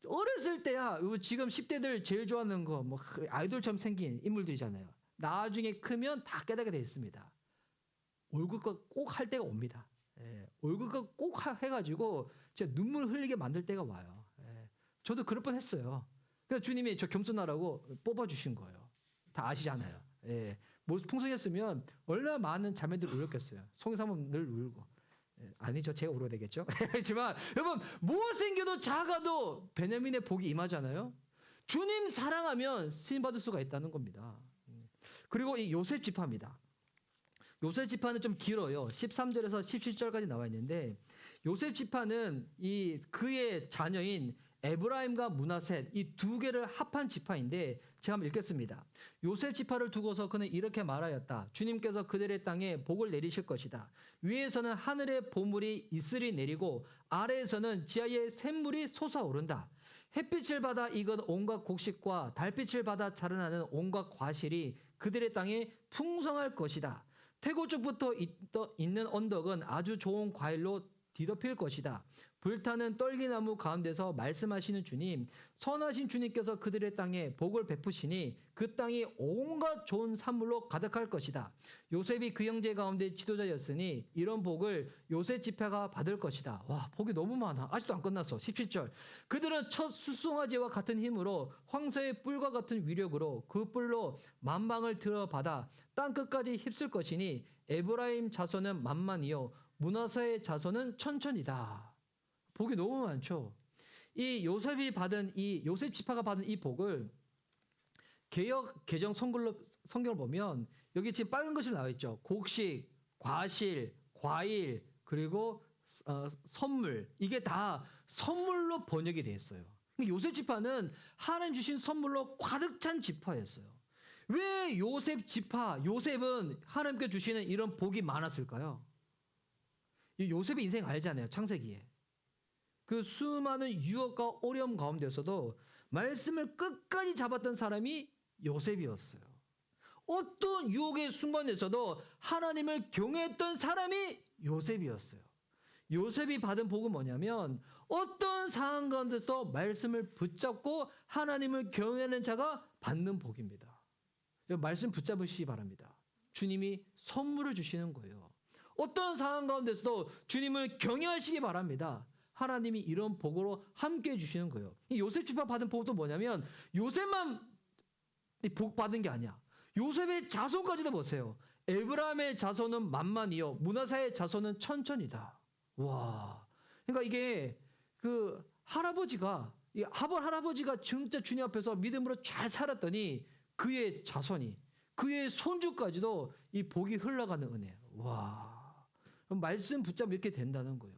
어렸을 때야 지금 10대들 제일 좋아하는 거 뭐 아이돌처럼 생긴 인물들이잖아요. 나중에 크면 다 깨닫게 돼 있습니다. 월급과 꼭 할 때가 옵니다. 예. 월급과 꼭 해가지고 진짜 눈물 흘리게 만들 때가 와요. 예. 저도 그럴 뻔했어요. 그래서 주님이 저 겸손하라고 뽑아주신 거예요. 다 아시잖아요. 예. 풍성했으면 얼마나 많은 자매들 울었겠어요. 송사모는 늘 울고. 예. 아니죠. 제가 울어야 되겠죠. 하지만 여러분 못생겨도 작아도 베냐민의 복이 임하잖아요. 주님 사랑하면 쓰임받을 수가 있다는 겁니다. 그리고 이 요셉 지파입니다. 요셉 지파는 좀 길어요. 13절에서 17절까지 나와 있는데 요셉 지파는 이 그의 자녀인 에브라임과 므낫셋 이 두 개를 합한 지파인데 제가 한번 읽겠습니다. 요셉 지파를 두고서 그는 이렇게 말하였다. 주님께서 그들의 땅에 복을 내리실 것이다. 위에서는 하늘의 보물이 이슬이 내리고 아래에서는 지하의 샘물이 솟아오른다. 햇빛을 받아 익은 온갖 곡식과 달빛을 받아 자라나는 온갖 과실이 그들의 땅에 풍성할 것이다. 태고 쪽부터 있는 언덕은 아주 좋은 과일로 뒤덮일 것이다. 불타는 떨기나무 가운데서 말씀하시는 주님, 선하신 주님께서 그들의 땅에 복을 베푸시니 그 땅이 온갖 좋은 산물로 가득할 것이다. 요셉이 그 형제 가운데 지도자였으니 이런 복을 요셉 지파가 받을 것이다. 와, 복이 너무 많아. 아직도 안 끝났어. 17절. 그들은 첫 수송아지와 같은 힘으로 황소의 뿔과 같은 위력으로 그 뿔로 만방을 들어받아 땅 끝까지 휩쓸 것이니 에브라임 자손은 만만이요 므낫세의 자손은 천천이다. 복이 너무 많죠. 이 요셉 지파가 받은 이 복을 개역 개정 성경을 보면 여기 지금 빨간 것이 나와 있죠. 곡식, 과실, 과일, 그리고 선물, 이게 다 선물로 번역이 돼 있어요. 요셉 지파는 하나님 주신 선물로 가득 찬 지파였어요. 왜 요셉은 하나님께 주시는 이런 복이 많았을까요? 요셉의 인생 알잖아요. 창세기에. 그 수많은 유혹과 어려움 가운데서도 말씀을 끝까지 잡았던 사람이 요셉이었어요. 어떤 유혹의 순간에서도 하나님을 경외했던 사람이 요셉이었어요. 요셉이 받은 복은 뭐냐면 어떤 상황 가운데서 말씀을 붙잡고 하나님을 경외하는 자가 받는 복입니다. 말씀 붙잡으시기 바랍니다. 주님이 선물을 주시는 거예요. 어떤 상황 가운데서도 주님을 경외하시기 바랍니다. 하나님이 이런 복으로 함께 해주시는 거예요. 이 요셉 지파 받은 복도 뭐냐면 요셉만 복 받은 게 아니야. 요셉의 자손까지도 보세요. 에브라임의 자손은 만만이요 므낫세의 자손은 천천이다. 와, 그러니까 이게 그 할아버지가 진짜 주님 앞에서 믿음으로 잘 살았더니 그의 자손이, 그의 손주까지도 이 복이 흘러가는 은혜예요. 와, 말씀 붙잡으면 이렇게 된다는 거예요.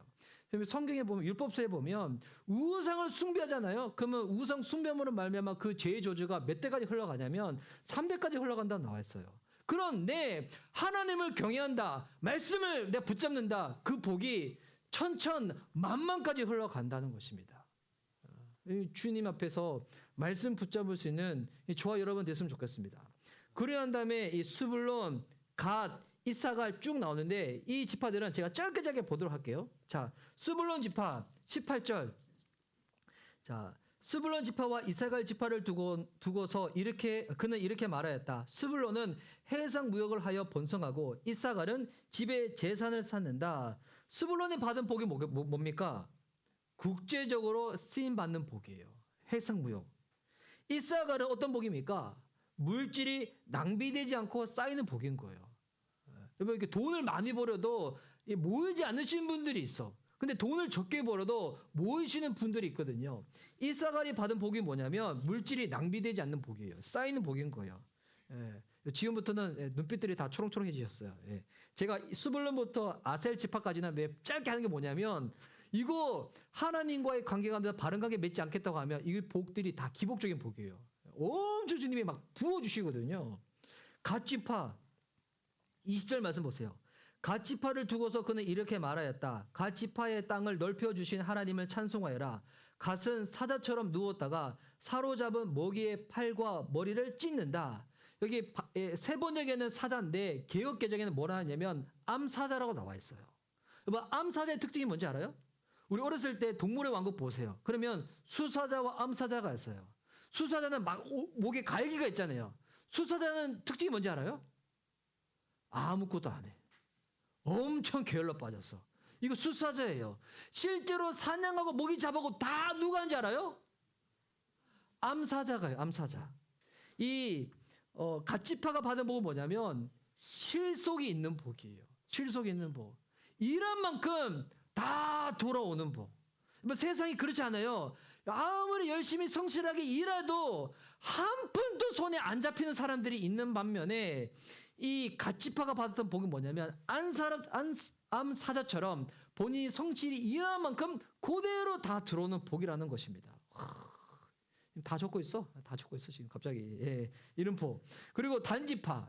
성경에 보면, 율법서에 보면 우상을 숭배하잖아요. 그러면 우상 숭배함으로 말미암아 그 죄의 저주가 몇 대까지 흘러가냐면 3대까지 흘러간다고 나와 있어요. 그런데 하나님을 경외한다, 말씀을 내가 붙잡는다, 그 복이 천천만만까지 흘러간다는 것입니다. 주님 앞에서 말씀 붙잡을 수 있는 저와 여러분 됐으면 좋겠습니다. 그래야 한 다음에 이 스불론, 갓, 이사갈 쭉 나오는데 이 지파들은 제가 짧게 보도록 할게요. 자, 스불론 지파 18절. 자, 스불론 지파와 이사갈 지파를 두고서 그는 이렇게 말하였다. 스불론은 해상 무역을 하여 번성하고 이사갈은 집에 재산을 쌓는다. 스불론이 받은 복이 뭡니까? 국제적으로 쓰임 받는 복이에요. 해상 무역. 이사갈은 어떤 복입니까? 물질이 낭비되지 않고 쌓이는 복인 거예요. 여러분, 이렇게 돈을 많이 벌어도 모이지 않으시는 분들이 있어. 근데 돈을 적게 벌어도 모이시는 분들이 있거든요. 이사갈이 받은 복이 뭐냐면 물질이 낭비되지 않는 복이에요. 쌓이는 복인 거예요. 지금부터는 눈빛들이 다 초롱초롱해지셨어요. 제가 스불론부터 아셀 지파까지는 짧게 하는 게 뭐냐면 이거 하나님과의 관계가 바른 관계 맺지 않겠다고 하면 이 복들이 다 기복적인 복이에요. 엄청 주님이 막 부어주시거든요. 갓 지파 20절 말씀 보세요. 갓 지파를 두고서 그는 이렇게 말하였다. 갓 지파의 땅을 넓혀주신 하나님을 찬송하여라. 갓은 사자처럼 누웠다가 사로잡은 먹이의 팔과 머리를 찢는다. 여기 세 번역에는 사자인데 개역 개정에는 뭐라 하냐면 암사자라고 나와 있어요. 암사자의 특징이 뭔지 알아요? 우리 어렸을 때 동물의 왕국 보세요. 그러면 수사자와 암사자가 있어요. 수사자는 막 목에 갈기가 있잖아요. 수사자는 특징이 뭔지 알아요? 아무것도 안 해. 엄청 게을러 빠졌어. 이거 수사자예요. 실제로 사냥하고 먹이 잡아고 다 누가 하는지 알아요? 암사자가요. 암사자. 이 갓지파가 받은 복은 뭐냐면 실속이 있는 복이에요. 실속이 있는 복. 일한 만큼 다 돌아오는 복. 세상이 그렇지 않아요. 아무리 열심히 성실하게 일해도 한 푼도 손에 안 잡히는 사람들이 있는 반면에 이 갓지파가 받았던 복은 뭐냐면 암사자처럼 본인이 성실히 일한 만큼 그대로 다 들어오는 복이라는 것입니다. 다 적고 있어? 다 적고 있어 지금 갑자기. 이런 복. 그리고 단지파.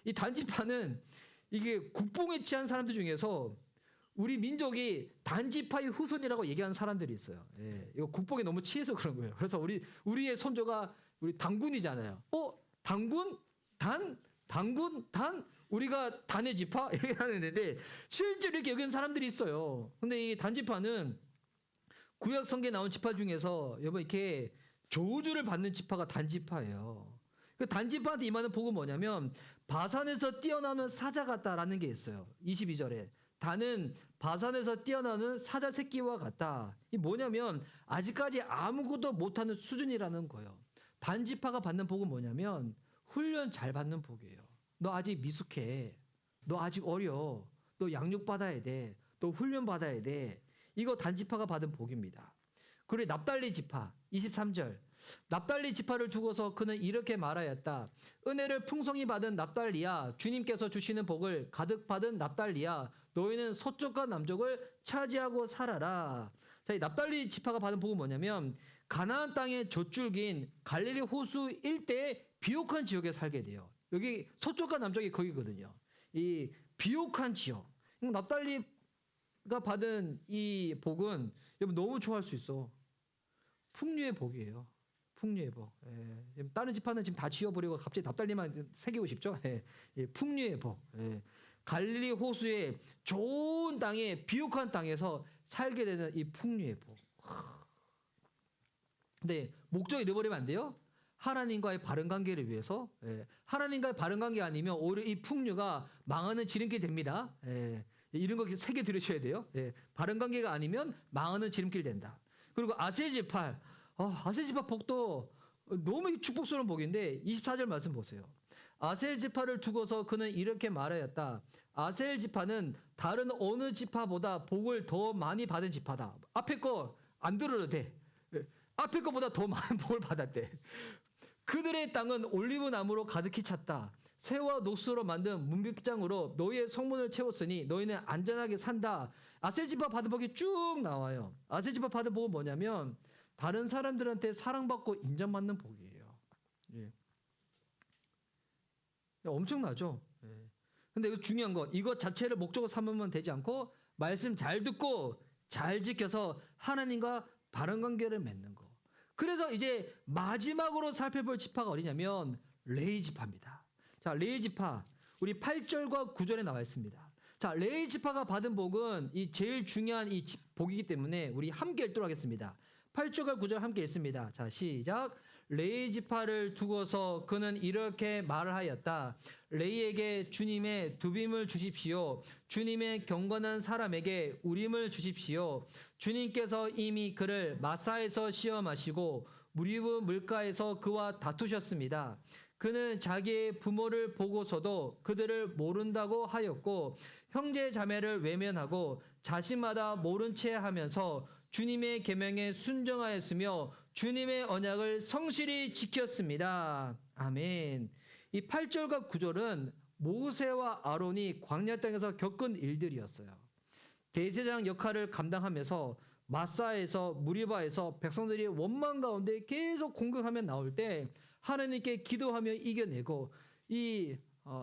이 단지파는 이게 국뽕에 취한 사람들 중에서 우리 민족이 단지파의 후손이라고 얘기하는 사람들이 있어요. 이거 국뽕에 너무 취해서 그런 거예요. 그래서 우리의 선조가 우리 단군이잖아요. 단군? 단? 우리가 단의 지파? 이렇게 하는데 실제로 이렇게 여기는 사람들이 있어요. 근데 이 단지파는 구약 성경에 나온 지파 중에서 여러분 이렇게 저주를 받는 지파가 단지파예요. 그 단지파한테 임하는 복은 뭐냐면 바산에서 뛰어나오는 사자 같다라는 게 있어요. 22절에 단은 바산에서 뛰어나오는 사자 새끼와 같다. 이 뭐냐면 아직까지 아무것도 못하는 수준이라는 거예요. 단지파가 받는 복은 뭐냐면 훈련 잘 받는 복이에요. 너 아직 미숙해. 너 아직 어려. 너 양육 받아야 돼. 너 훈련 받아야 돼. 이거 단 지파가 받은 복입니다. 그리고 납달리 지파 23절. 납달리 지파를 두고서 그는 이렇게 말하였다. 은혜를 풍성히 받은 납달리야, 주님께서 주시는 복을 가득 받은 납달리야, 너희는 서쪽과 남쪽을 차지하고 살아라. 자, 이 납달리 지파가 받은 복은 뭐냐면 가나안 땅의 젖줄기인 갈릴리 호수 일대의 비옥한 지역에 살게 돼요. 여기 서쪽과 남쪽이 거기거든요. 이 비옥한 지역. 납달리가 받은 이 복은 여러분 너무 좋아할 수 있어. 풍류의 복이에요. 풍류의 복. 예. 다른 지파는 지금 다 지워버리고 갑자기 납달리만 새기고 싶죠. 예. 예. 풍류의 복. 예. 갈릴리 호수의 좋은 땅에 비옥한 땅에서 살게 되는 이 풍류의 복. 근데 목적 잃어버리면 안 돼요. 하나님과의 바른 관계를 위해서. 예. 하나님과의 바른 관계 아니면 오히려 이 풍류가 망하는 지름길 됩니다. 예. 이런 거 새겨 들으셔야 돼요. 예. 바른 관계가 아니면 망하는 지름길 된다. 그리고 아셀지파. 아셀지파 복도 너무 축복스러운 복인데 24절 말씀 보세요. 아셀지파를 두고서 그는 이렇게 말하였다. 아셀지파는 다른 어느 지파보다 복을 더 많이 받은 지파다. 앞에 거 안 들어도 돼. 앞에 거보다 더 많은 복을 받았대. 그들의 땅은 올리브 나무로 가득히 찼다. 새와 녹수로 만든 문빗장으로 너희의 성문을 채웠으니 너희는 안전하게 산다. 아셀지파 받은 복이 쭉 나와요. 아셀지파 받은 복은 뭐냐면 다른 사람들한테 사랑받고 인정받는 복이에요. 예. 엄청나죠? 예. 근데 이거 중요한 거, 이것 자체를 목적으로 삼으면 되지 않고 말씀 잘 듣고 잘 지켜서 하나님과 바른 관계를 맺는 거. 그래서 이제 마지막으로 살펴볼 지파가 어디냐면 레위 지파입니다. 자, 레위 지파 우리 8절과 9절에 나와 있습니다. 자, 레위 지파가 받은 복은 이 제일 중요한 이 복이기 때문에 우리 함께 읽도록 하겠습니다. 8절과 9절 함께 읽습니다. 자, 시작. 레위 지파를 두고서 그는 이렇게 말을 하였다. 레위에게 주님의 두빔을 주십시오. 주님의 경건한 사람에게 우림을 주십시오. 주님께서 이미 그를 마사에서 시험하시고 무리브 물가에서 그와 다투셨습니다. 그는 자기의 부모를 보고서도 그들을 모른다고 하였고 형제 자매를 외면하고 자신마다 모른 채 하면서 주님의 계명에 순종하였으며 주님의 언약을 성실히 지켰습니다. 아멘. 이 8절과 9절은 모세와 아론이 광야 땅에서 겪은 일들이었어요. 대제사장 역할을 감당하면서 마사에서 무리바에서 백성들이 원망 가운데 계속 공격하며 나올 때 하나님께 기도하며 이겨내고 이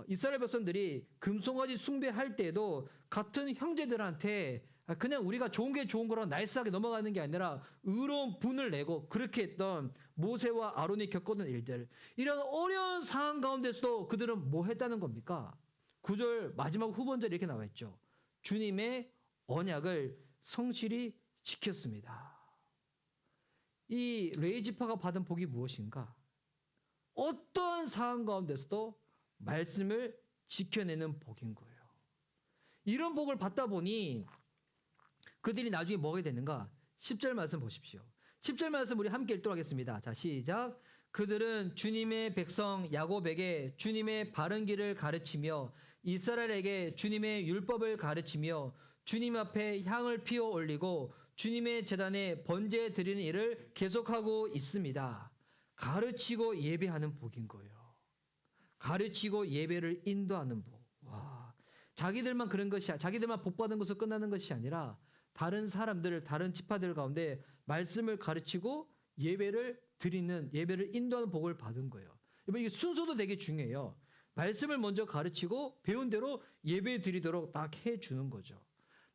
이스라엘 백성들이 금송아지 숭배할 때도 같은 형제들한테 그냥 우리가 좋은 게 좋은 거라 날쌔하게 넘어가는 게 아니라 의로운 분을 내고 그렇게 했던 모세와 아론이 겪었던 일들, 이런 어려운 상황 가운데서도 그들은 뭐 했다는 겁니까? 9절 마지막 후반절에 이렇게 나와 있죠. 주님의 언약을 성실히 지켰습니다. 이 레위 지파가 받은 복이 무엇인가? 어떠한 상황 가운데서도 말씀을 지켜내는 복인 거예요. 이런 복을 받다 보니 그들이 나중에 뭐가 되는가? 10절 말씀 보십시오. 10절 말씀 우리 함께 읽도록 하겠습니다. 자, 시작. 그들은 주님의 백성 야곱에게 주님의 바른 길을 가르치며 이스라엘에게 주님의 율법을 가르치며 주님 앞에 향을 피워 올리고 주님의 제단에 번제 드리는 일을 계속하고 있습니다. 가르치고 예배하는 복인 거예요. 가르치고 예배를 인도하는 복. 와, 자기들만 그런 것이, 자기들만 복 받은 것으로 끝나는 것이 아니라 다른 사람들, 다른 지파들 가운데 말씀을 가르치고 예배를 드리는, 예배를 인도하는 복을 받은 거예요. 이게 순서도 되게 중요해요. 말씀을 먼저 가르치고 배운 대로 예배 드리도록 딱 해주는 거죠.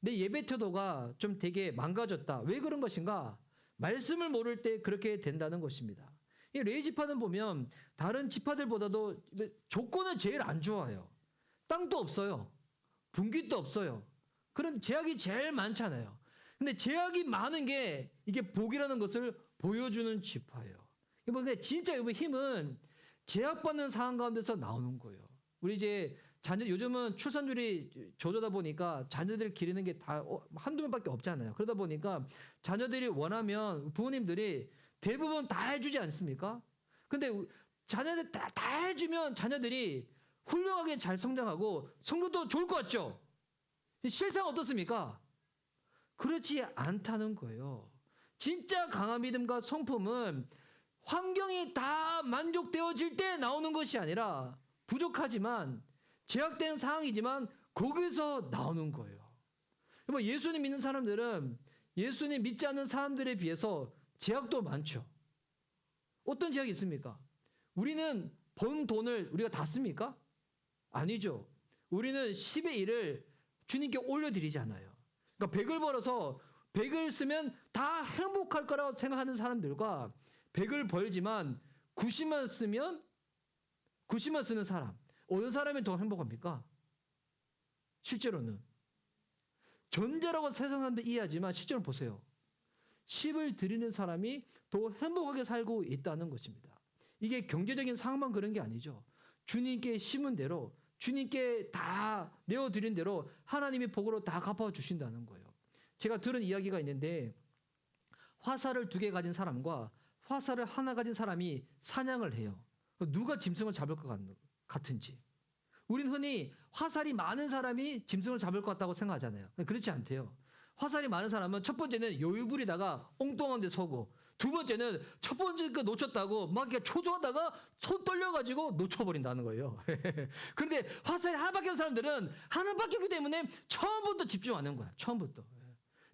내 예배 태도가 좀 되게 망가졌다. 왜 그런 것인가? 말씀을 모를 때 그렇게 된다는 것입니다. 이 레위 지파는 보면 다른 지파들보다도 조건은 제일 안 좋아요. 땅도 없어요. 분깃도 없어요. 그런 제약이 제일 많잖아요. 근데 제약이 많은 게 이게 복이라는 것을 보여주는 지파예요. 근데 진짜 여러분 힘은 제약받는 상황 가운데서 나오는 거예요. 우리 이제 자녀, 요즘은 출산율이 저조다 보니까 자녀들을 기르는 게 다 한두 명밖에 없잖아요. 그러다 보니까 자녀들이 원하면 부모님들이 대부분 다 해주지 않습니까? 근데 자녀들 다 해주면 자녀들이 훌륭하게 잘 성장하고 성적도 좋을 것 같죠? 실상 어떻습니까? 그렇지 않다는 거예요. 진짜 강한 믿음과 성품은 환경이 다 만족되어질 때 나오는 것이 아니라 부족하지만 제약된 상황이지만 거기서 나오는 거예요. 예수님 믿는 사람들은 예수님 믿지 않는 사람들에 비해서 제약도 많죠. 어떤 제약이 있습니까? 우리는 번 돈을 우리가 다 씁니까? 아니죠. 우리는 10의 1을 주님께 올려드리잖아요. 그러니까 100을 벌어서 100을 쓰면 다 행복할 거라고 생각하는 사람들과 100을 벌지만 90만 쓰면 90만 쓰는 사람, 어느 사람이 더 행복합니까? 실제로는 전제라고 세상 사람들 이해하지만 실제로 보세요. 10을 드리는 사람이 더 행복하게 살고 있다는 것입니다. 이게 경제적인 상황만 그런 게 아니죠. 주님께 심은 대로, 주님께 다 내어드린 대로 하나님이 복으로 다 갚아주신다는 거예요. 제가 들은 이야기가 있는데 화살을 2개 가진 사람과 화살을 하나 가진 사람이 사냥을 해요. 누가 짐승을 잡을 것 같은지. 우리는 흔히 화살이 많은 사람이 짐승을 잡을 것 같다고 생각하잖아요. 그렇지 않대요. 화살이 많은 사람은 첫 번째는 여유 부리다가 엉뚱한 데 서고, 두 번째는 첫 번째 거 놓쳤다고 막 이렇게 초조하다가 손 떨려가지고 놓쳐버린다는 거예요. 그런데 화살이 하나밖에 없는 사람들은 하나밖에 없기 때문에 처음부터 집중하는 거야. 처음부터.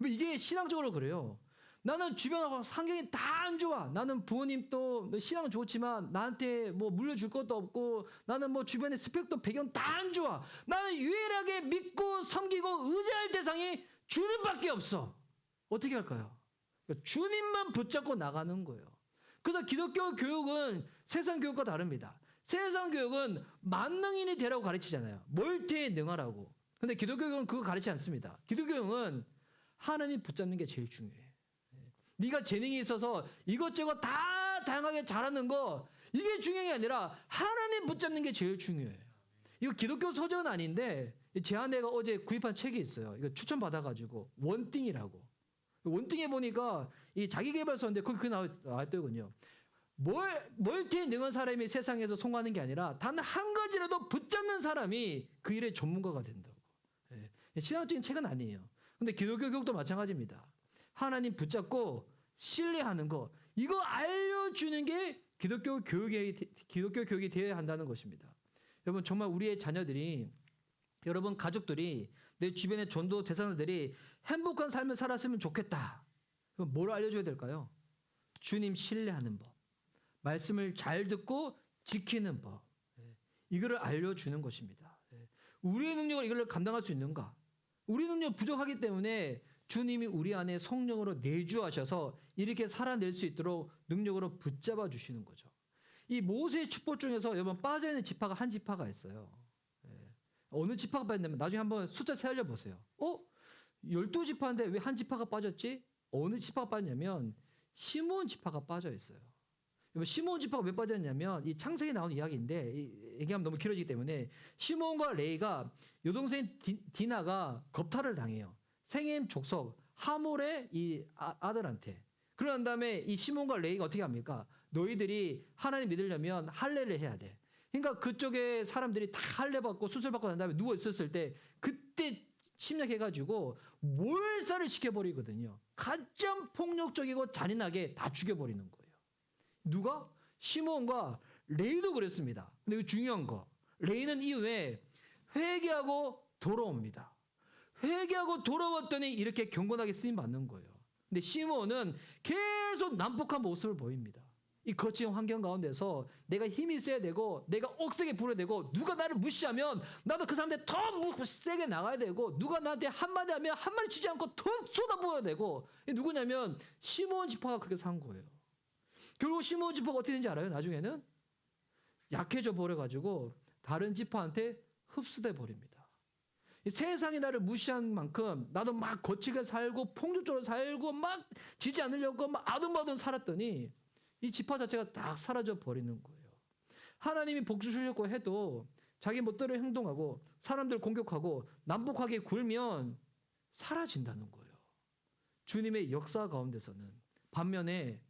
이게 신앙적으로 그래요. 나는 주변 환경이 다 안 좋아. 나는 부모님도 신앙은 좋지만 나한테 뭐 물려줄 것도 없고, 나는 뭐 주변의 스펙도 배경 다 안 좋아. 나는 유일하게 믿고 섬기고 의지할 대상이 주님밖에 없어. 어떻게 할까요? 주님만 붙잡고 나가는 거예요. 그래서 기독교 교육은 세상 교육과 다릅니다. 세상 교육은 만능인이 되라고 가르치잖아요. 멀티에 능하라고. 근데 기독교 교육은 그거 가르치지 않습니다. 기독교 교육은 하나님 붙잡는 게 제일 중요해. 네가 재능이 있어서 이것저것 다 다양하게 잘하는 거, 이게 중요한 게 아니라 하나님 붙잡는 게 제일 중요해요. 이거 기독교 서적은 아닌데 제 아내가 어제 구입한 책이 있어요. 이거 추천받아가지고 원띵이라고. 원띵에 보니까 이 자기개발서인데 거기 나왔더군요. 멀티에 능한 사람이 세상에서 성공하는 게 아니라 단 한 가지라도 붙잡는 사람이 그 일의 전문가가 된다고. 신앙적인 책은 아니에요. 근데 기독교 교육도 마찬가지입니다. 하나님 붙잡고 신뢰하는 거, 이거 알려주는 게 기독교 교육이 되어야 한다는 것입니다. 여러분, 정말 우리의 자녀들이, 여러분 가족들이, 내 주변의 전도 대상자들이 행복한 삶을 살았으면 좋겠다. 그럼 뭘 알려줘야 될까요? 주님 신뢰하는 법, 말씀을 잘 듣고 지키는 법, 이거를 알려주는 것입니다. 우리의 능력으로 이걸 감당할 수 있는가? 우리 능력 부족하기 때문에 주님이 우리 안에 성령으로 내주하셔서 이렇게 살아낼 수 있도록 능력으로 붙잡아 주시는 거죠. 이 모세의 축복 중에서 여러분 빠져있는 지파가 한 지파가 있어요. 어느 지파가 빠졌냐면 나중에 한번 숫자 세알려 보세요. 12지파인데 왜 한 지파가 빠졌지? 어느 지파가 빠졌냐면 시므온 지파가 빠져 있어요. 시므온 지파가 왜 빠졌냐면 이 창세기에 나오는 이야기인데 얘기하면 너무 길어지기 때문에 시므온과 레이가 여동생 디나가 겁탈을 당해요. 생엠 족속 하몰의 이 아들한테. 그런 다음에 이 시몬과 레이가 어떻게 합니까? 너희들이 하나님 믿으려면 할례를 해야 돼. 그러니까 그쪽에 사람들이 다 할례 받고 수술 받고 난 다음에 누워 있었을 때 그때 침략해가지고 몰살을 시켜버리거든요. 가장 폭력적이고 잔인하게 다 죽여버리는 거예요. 누가? 시몬과 레이도 그랬습니다. 근데 이거 중요한 거, 레이는 이후에 회개하고 돌아옵니다. 회개하고 돌아왔더니 이렇게 경건하게 쓰임 받는 거예요. 근데 시므온은 계속 난폭한 모습을 보입니다. 이 거친 환경 가운데서 내가 힘이 세야 되고, 내가 억세게 부려야 되고, 누가 나를 무시하면 나도 그 사람한테 더 세게 나가야 되고, 누가 나한테 한마디 하면 한마디 치지 않고 더 쏟아부어야 되고. 누구냐면 시므온 지파가 그렇게 산 거예요. 결국 시므온 지파가 어떻게 되는지 알아요? 나중에는 약해져 버려가지고 다른 지파한테 흡수돼 버립니다. 세상이 나를 무시한 만큼 나도 막 거칠게 살고 폭력적으로 살고 막 지지 않으려고 막 아둥바둥 살았더니 이 지파 자체가 딱 사라져 버리는 거예요. 하나님이 복 주시려고 해도 자기 멋대로 행동하고 사람들 공격하고 난폭하게 굴면 사라진다는 거예요. 주님의 역사 가운데서는. 반면에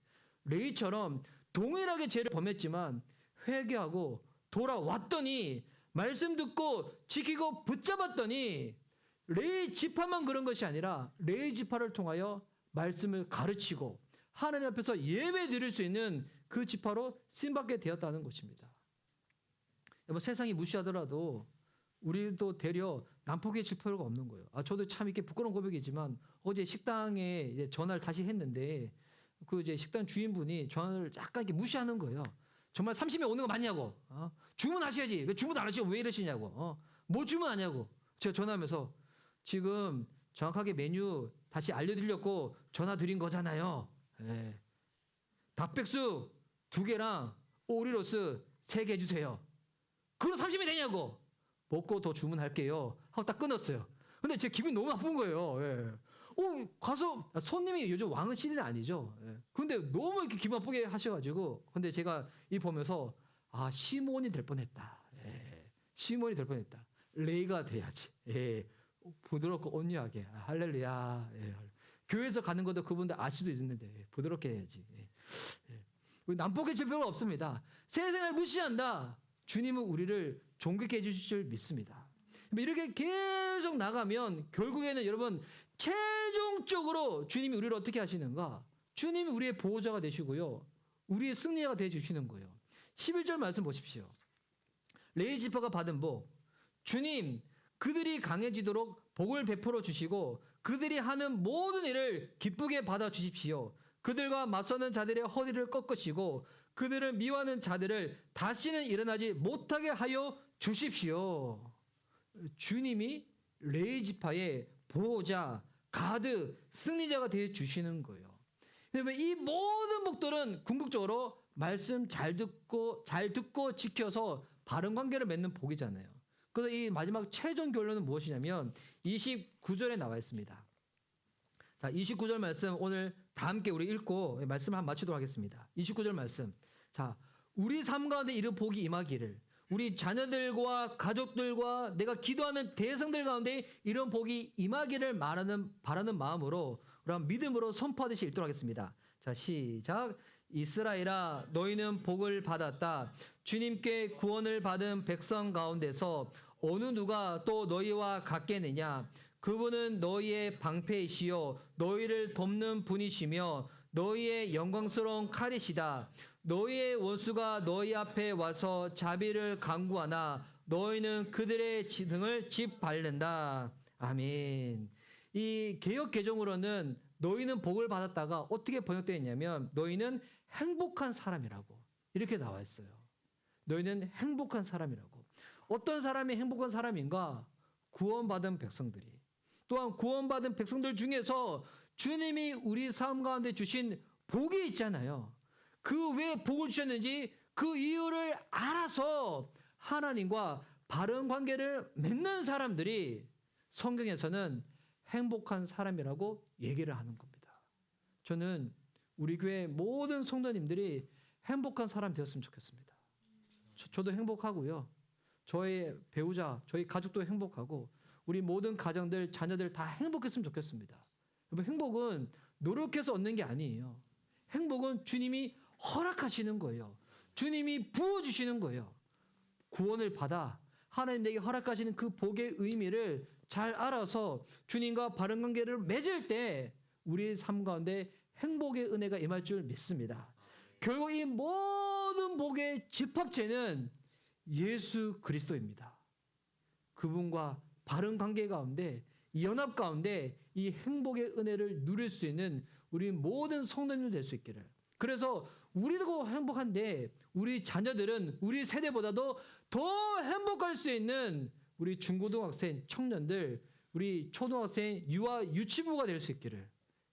레이처럼 동일하게 죄를 범했지만 회개하고 돌아왔더니 말씀 듣고 지키고 붙잡았더니 레위 지파만 그런 것이 아니라 레위 지파를 통하여 말씀을 가르치고 하나님 앞에서 예배 드릴 수 있는 그 지파로 쓰임받게 되었다는 것입니다. 뭐 세상이 무시하더라도 우리도 되려 난폭해 질 필요가 없는 거예요. 저도 참 이렇게 부끄러운 고백이지만 어제 식당에 이제 전화를 다시 했는데 그 이제 식당 주인분이 전화를 약간 이렇게 무시하는 거예요. 정말 30명 오는 거 맞냐고. 주문하셔야지. 왜 주문 안 하시고 왜 이러시냐고. 뭐 주문하냐고. 제가 전화하면서 지금 정확하게 메뉴 다시 알려드리려고 전화 드린 거잖아요. 예. 닭백숙 2개랑 오리로스 3개 해주세요. 그럼 30이 되냐고. 먹고 더 주문할게요. 하고 딱 끊었어요. 근데 제 기분이 너무 나쁜 거예요. 예. 가서 손님이 요즘 왕은 시대는 아니죠. 예. 근데 너무 이렇게 기분 나쁘게 하셔가지고 근데 제가 이 보면서 시몬이 될 뻔했다. 예. 시몬이 될 뻔했다. 레이가 돼야지. 예. 부드럽고 온유하게. 할렐루야. 예. 교회에서 가는 것도 그분들 알 수도 있는데 부드럽게 해야지. 예. 예. 난폭해질 필요가 없습니다. 세상을 무시한다. 주님은 우리를 존귀케 해주실 줄 믿습니다. 이렇게 계속 나가면 결국에는 여러분 최종적으로 주님이 우리를 어떻게 하시는가? 주님이 우리의 보호자가 되시고요. 우리의 승리자가 되어주시는 거예요. 11절 말씀 보십시오. 레위 지파가 받은 복. 주님 그들이 강해지도록 복을 베풀어 주시고 그들이 하는 모든 일을 기쁘게 받아 주십시오. 그들과 맞서는 자들의 허리를 꺾으시고 그들을 미워하는 자들을 다시는 일어나지 못하게 하여 주십시오. 주님이 레위 지파의 보호자, 가드, 승리자가 되어 주시는 거예요. 이 모든 복들은 궁극적으로 말씀 잘 듣고 지켜서 바른 관계를 맺는 복이잖아요. 그래서 이 마지막 최종 결론은 무엇이냐면 29절에 나와 있습니다. 자, 29절 말씀 오늘 다 함께 우리 읽고 말씀을 한번 마치도록 하겠습니다. 29절 말씀. 자, 우리 삶 가운데 이런 복이 임하기를 우리 자녀들과 가족들과 내가 기도하는 대성들 가운데 이런 복이 임하기를 바라는 마음으로 우리 믿음으로 선포하듯이 읽도록 하겠습니다. 자, 시작. 이스라엘아 너희는 복을 받았다. 주님께 구원을 받은 백성 가운데서 어느 누가 또 너희와 같겠느냐. 그분은 너희의 방패이시요 너희를 돕는 분이시며 너희의 영광스러운 칼이시다. 너희의 원수가 너희 앞에 와서 자비를 강구하나 너희는 그들의 등을 짓밟는다. 아멘. 이 개역 개정으로는 너희는 복을 받았다가 어떻게 번역되어 있냐면 너희는 행복한 사람이라고 이렇게 나와 있어요. 너희는 행복한 사람이라고. 어떤 사람이 행복한 사람인가? 구원받은 백성들이. 또한 구원받은 백성들 중에서 주님이 우리 삶 가운데 주신 복이 있잖아요. 그 왜 복을 주셨는지 그 이유를 알아서 하나님과 바른 관계를 맺는 사람들이 성경에서는 행복한 사람이라고 얘기를 하는 겁니다. 저는 우리 교회 모든 성도님들이 행복한 사람 되었으면 좋겠습니다. 저도 행복하고요. 저의 배우자, 저희 가족도 행복하고 우리 모든 가정들, 자녀들 다 행복했으면 좋겠습니다. 행복은 노력해서 얻는 게 아니에요. 행복은 주님이 허락하시는 거예요. 주님이 부어주시는 거예요. 구원을 받아 하나님 내게 허락하시는 그 복의 의미를 잘 알아서 주님과 바른 관계를 맺을 때 우리의 삶 가운데 행복의 은혜가 임할 줄 믿습니다. 결국 이 모든 복의 집합체는 예수 그리스도입니다. 그분과 바른 관계 가운데 이 연합 가운데 이 행복의 은혜를 누릴 수 있는 우리 모든 성도님들 될 수 있기를. 그래서 우리도 행복한데 우리 자녀들은 우리 세대보다도 더 행복할 수 있는 우리 중고등학생 청년들, 우리 초등학생 유아 유치부가 될 수 있기를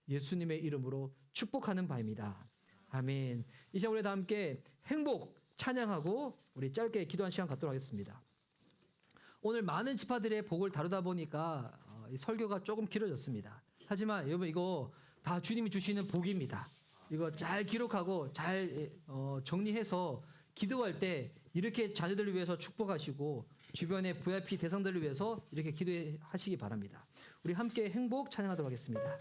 예수님의 이름으로 축복하는 바입니다. 아멘. 이 시간 우리 다 함께 행복 찬양하고 우리 짧게 기도한 시간 갖도록 하겠습니다. 오늘 많은 지파들의 복을 다루다 보니까 이 설교가 조금 길어졌습니다. 하지만 여러분 이거 다 주님이 주시는 복입니다. 이거 잘 기록하고 잘 정리해서 기도할 때 이렇게 자녀들을 위해서 축복하시고 주변의 VIP 대상들을 위해서 이렇게 기도하시기 바랍니다. 우리 함께 행복 찬양하도록 하겠습니다.